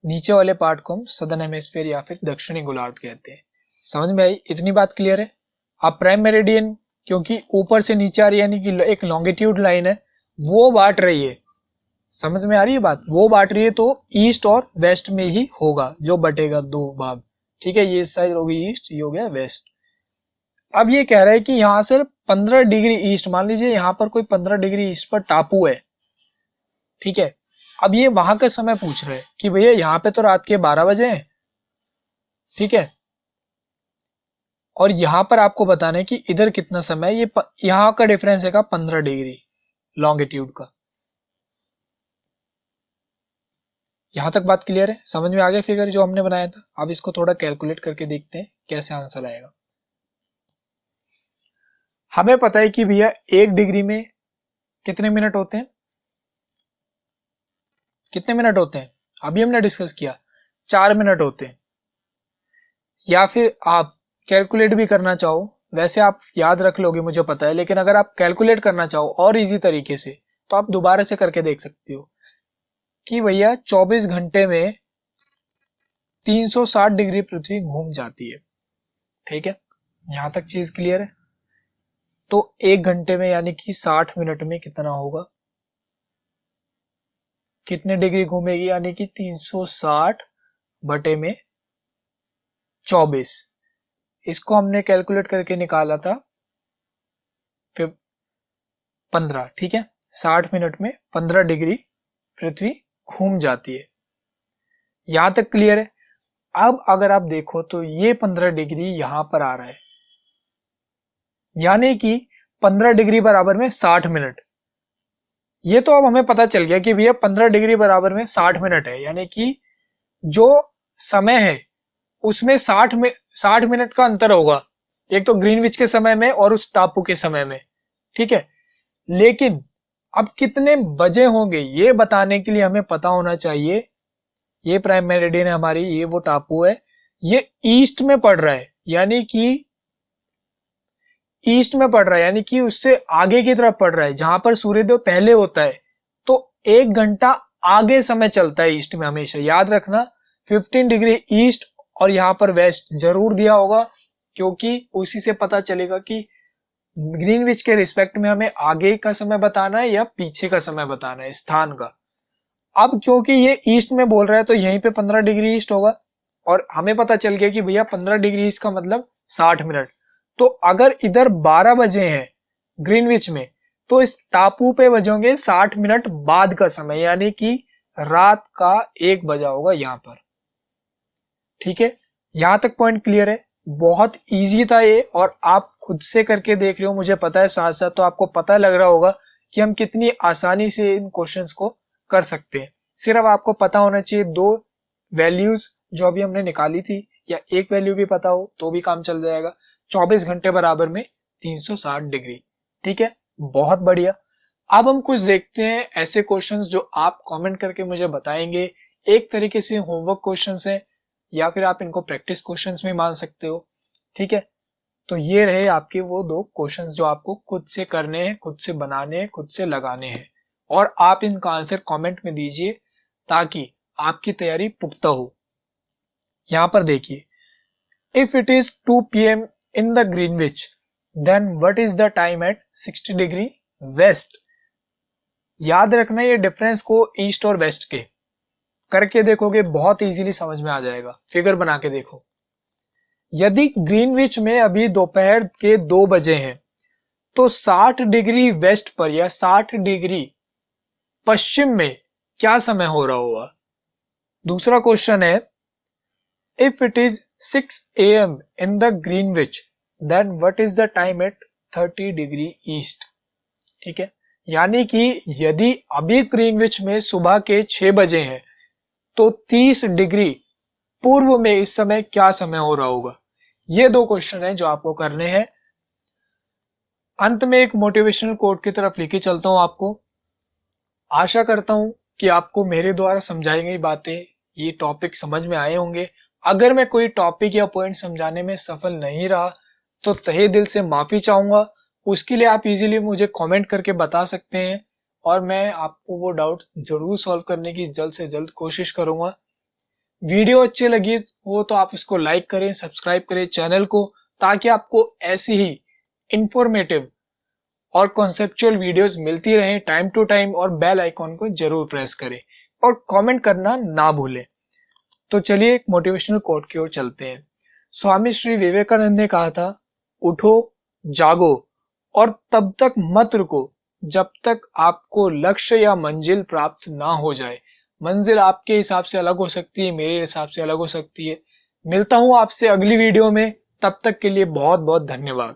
A: नीचे वाले पार्ट को हम सदर्न हेमिस्फेयर या फिर दक्षिणी गोलार्ध कहते हैं। समझ में आई? इतनी बात क्लियर है। अब प्राइम मेरिडियन क्योंकि ऊपर से नीचे आ रही है, यानी कि एक लॉन्गिट्यूड लाइन है, वो बांट रही है। समझ में आ रही है बात? वो बांट रही है तो ईस्ट और वेस्ट में ही होगा जो बटेगा 2 भाग। ठीक है, ये साइड होगी ईस्ट, ये हो गया वेस्ट। अब ये कह रहा है कि यहां से 15 डिग्री ईस्ट, मान लीजिए यहां पर कोई 15 डिग्री ईस्ट पर टापू है। ठीक है, अब ये वहां का समय पूछ रहे हैं कि भैया यहाँ पे तो रात के 12 बजे हैं, ठीक है, और यहां पर आपको बताना है कि इधर कितना समय है। ये यहां का डिफरेंस है 15 डिग्री लॉन्गिट्यूड का। यहां तक बात क्लियर है? समझ में आ गया फिगर जो हमने बनाया था? अब इसको थोड़ा कैलकुलेट करके देखते हैं कैसे आंसर आएगा। हमें पता है कि भैया 1 डिग्री में कितने मिनट होते हैं, कितने मिनट होते हैं अभी हमने डिस्कस किया, 4 मिनट होते हैं। या फिर आप कैलकुलेट भी करना चाहो, वैसे आप याद रख लोगे मुझे पता है, लेकिन अगर आप कैलकुलेट करना चाहो और इजी तरीके से तो आप दोबारा से करके देख सकते हो कि भैया 24 घंटे में 360 डिग्री पृथ्वी घूम जाती है। ठीक है, यहां तक चीज क्लियर है? तो 1 घंटे में यानी कि 60 मिनट में कितना होगा, कितने डिग्री घूमेगी, यानी कि 360 बटे में 24, इसको हमने कैलकुलेट करके निकाला था 15, ठीक है। 60 मिनट में 15 डिग्री पृथ्वी घूम जाती है। यहां तक क्लियर है। अब अगर आप देखो तो ये 15 डिग्री यहां पर आ रहा है, यानी कि 15 डिग्री बराबर में 60 मिनट। ये तो अब हमें पता चल गया कि भैया 15 डिग्री बराबर में 60 मिनट है, यानी कि जो समय है उसमें 60 मिनट का अंतर होगा, एक तो ग्रीनविच के समय में और उस टापू के समय में, ठीक है। लेकिन अब कितने बजे होंगे ये बताने के लिए हमें पता होना चाहिए, ये प्राइम मेरिडियन है हमारी, ये वो टापू है, ये ईस्ट में पड़ रहा है, यानी कि ईस्ट में पड़ रहा है, यानी कि उससे आगे की तरफ पड़ रहा है, जहां पर सूर्योदय पहले होता है। तो 1 घंटा आगे समय चलता है ईस्ट में हमेशा, याद रखना। 15 डिग्री ईस्ट और यहाँ पर वेस्ट जरूर दिया होगा, क्योंकि उसी से पता चलेगा कि ग्रीनविच के रिस्पेक्ट में हमें आगे का समय बताना है या पीछे का समय बताना है, स्थान का। अब क्योंकि ये ईस्ट में बोल रहा है तो यहीं पे 15 डिग्री ईस्ट होगा, और हमें पता चल गया कि भैया 15 डिग्री ईस्ट का मतलब 60 मिनट। तो अगर इधर 12 बजे हैं ग्रीनविच में, तो इस टापू पे बजेंगे 60 मिनट बाद का समय, यानी कि रात का 1 बजा होगा यहां पर, ठीक है। यहां तक पॉइंट क्लियर है। बहुत इजी था ये, और आप खुद से करके देख रहे हो मुझे पता है साथ साथ, तो आपको पता लग रहा होगा कि हम कितनी आसानी से इन क्वेश्चंस को कर सकते हैं। सिर्फ आपको पता होना चाहिए 2 वैल्यूज जो अभी हमने निकाली थी, या एक वैल्यू भी पता हो तो भी काम चल जाएगा। 24 घंटे बराबर में 360 डिग्री, ठीक है, बहुत बढ़िया। अब हम कुछ देखते हैं ऐसे क्वेश्चंस जो आप कमेंट करके मुझे बताएंगे। एक तरीके से होमवर्क क्वेश्चंस हैं, या फिर आप इनको प्रैक्टिस क्वेश्चंस में मान सकते हो, ठीक है। तो ये रहे आपके वो 2 क्वेश्चंस जो आपको खुद से करने हैं, खुद से बनाने हैं, खुद से लगाने हैं, और आप इनका आंसर कमेंट में दीजिए ताकि आपकी तैयारी पुख्ता हो। यहां पर देखिए, if it is 2 PM in the Greenwich, then what is the time at 60 degree west. याद रखना ये डिफरेंस को ईस्ट और वेस्ट के करके देखोगे बहुत इजीली समझ में आ जाएगा। फिगर बना के देखो, यदि ग्रीनविच में अभी दोपहर के 2 बजे हैं, तो 60 डिग्री वेस्ट पर या 60 डिग्री पश्चिम में क्या समय हो रहा होगा। दूसरा क्वेश्चन है, if it is 6 AM in the Greenwich, then what is the time at 30 degree east, ठीक है। यानी कि यदि अभी ग्रीनविच में सुबह के 6 बजे हैं, तो 30 डिग्री पूर्व में इस समय क्या समय हो रहा होगा। ये 2 क्वेश्चन हैं जो आपको करने हैं। अंत में एक मोटिवेशनल कोट की तरफ लेके चलता हूं आपको। आशा करता हूं कि आपको मेरे द्वारा समझाई गई बातें, ये टॉपिक समझ में आए होंगे। अगर मैं कोई टॉपिक या पॉइंट समझाने में सफल नहीं रहा तो तहे दिल से माफी चाहूंगा। उसके लिए आप इजीली मुझे कमेंट करके बता सकते हैं, और मैं आपको वो डाउट जरूर सॉल्व करने की जल्द से जल्द कोशिश करूंगा। वीडियो अच्छी लगी हो तो आप इसको लाइक करें, सब्सक्राइब करें चैनल को, ताकि आपको ऐसी ही इंफॉर्मेटिव और कॉन्सेप्चुअल वीडियोस मिलती रहें टाइम टू टाइम। और बेल आइकॉन को जरूर प्रेस करें और कमेंट करना ना भूलें। तो चलिए एक मोटिवेशनल कोट की ओर चलते हैं। स्वामी श्री विवेकानंद ने कहा था, उठो, जागो और तब तक मत रुको जब तक आपको लक्ष्य या मंजिल प्राप्त ना हो जाए। मंजिल आपके हिसाब से अलग हो सकती है, मेरे हिसाब से अलग हो सकती है। मिलता हूं आपसे अगली वीडियो में, तब तक के लिए बहुत बहुत धन्यवाद।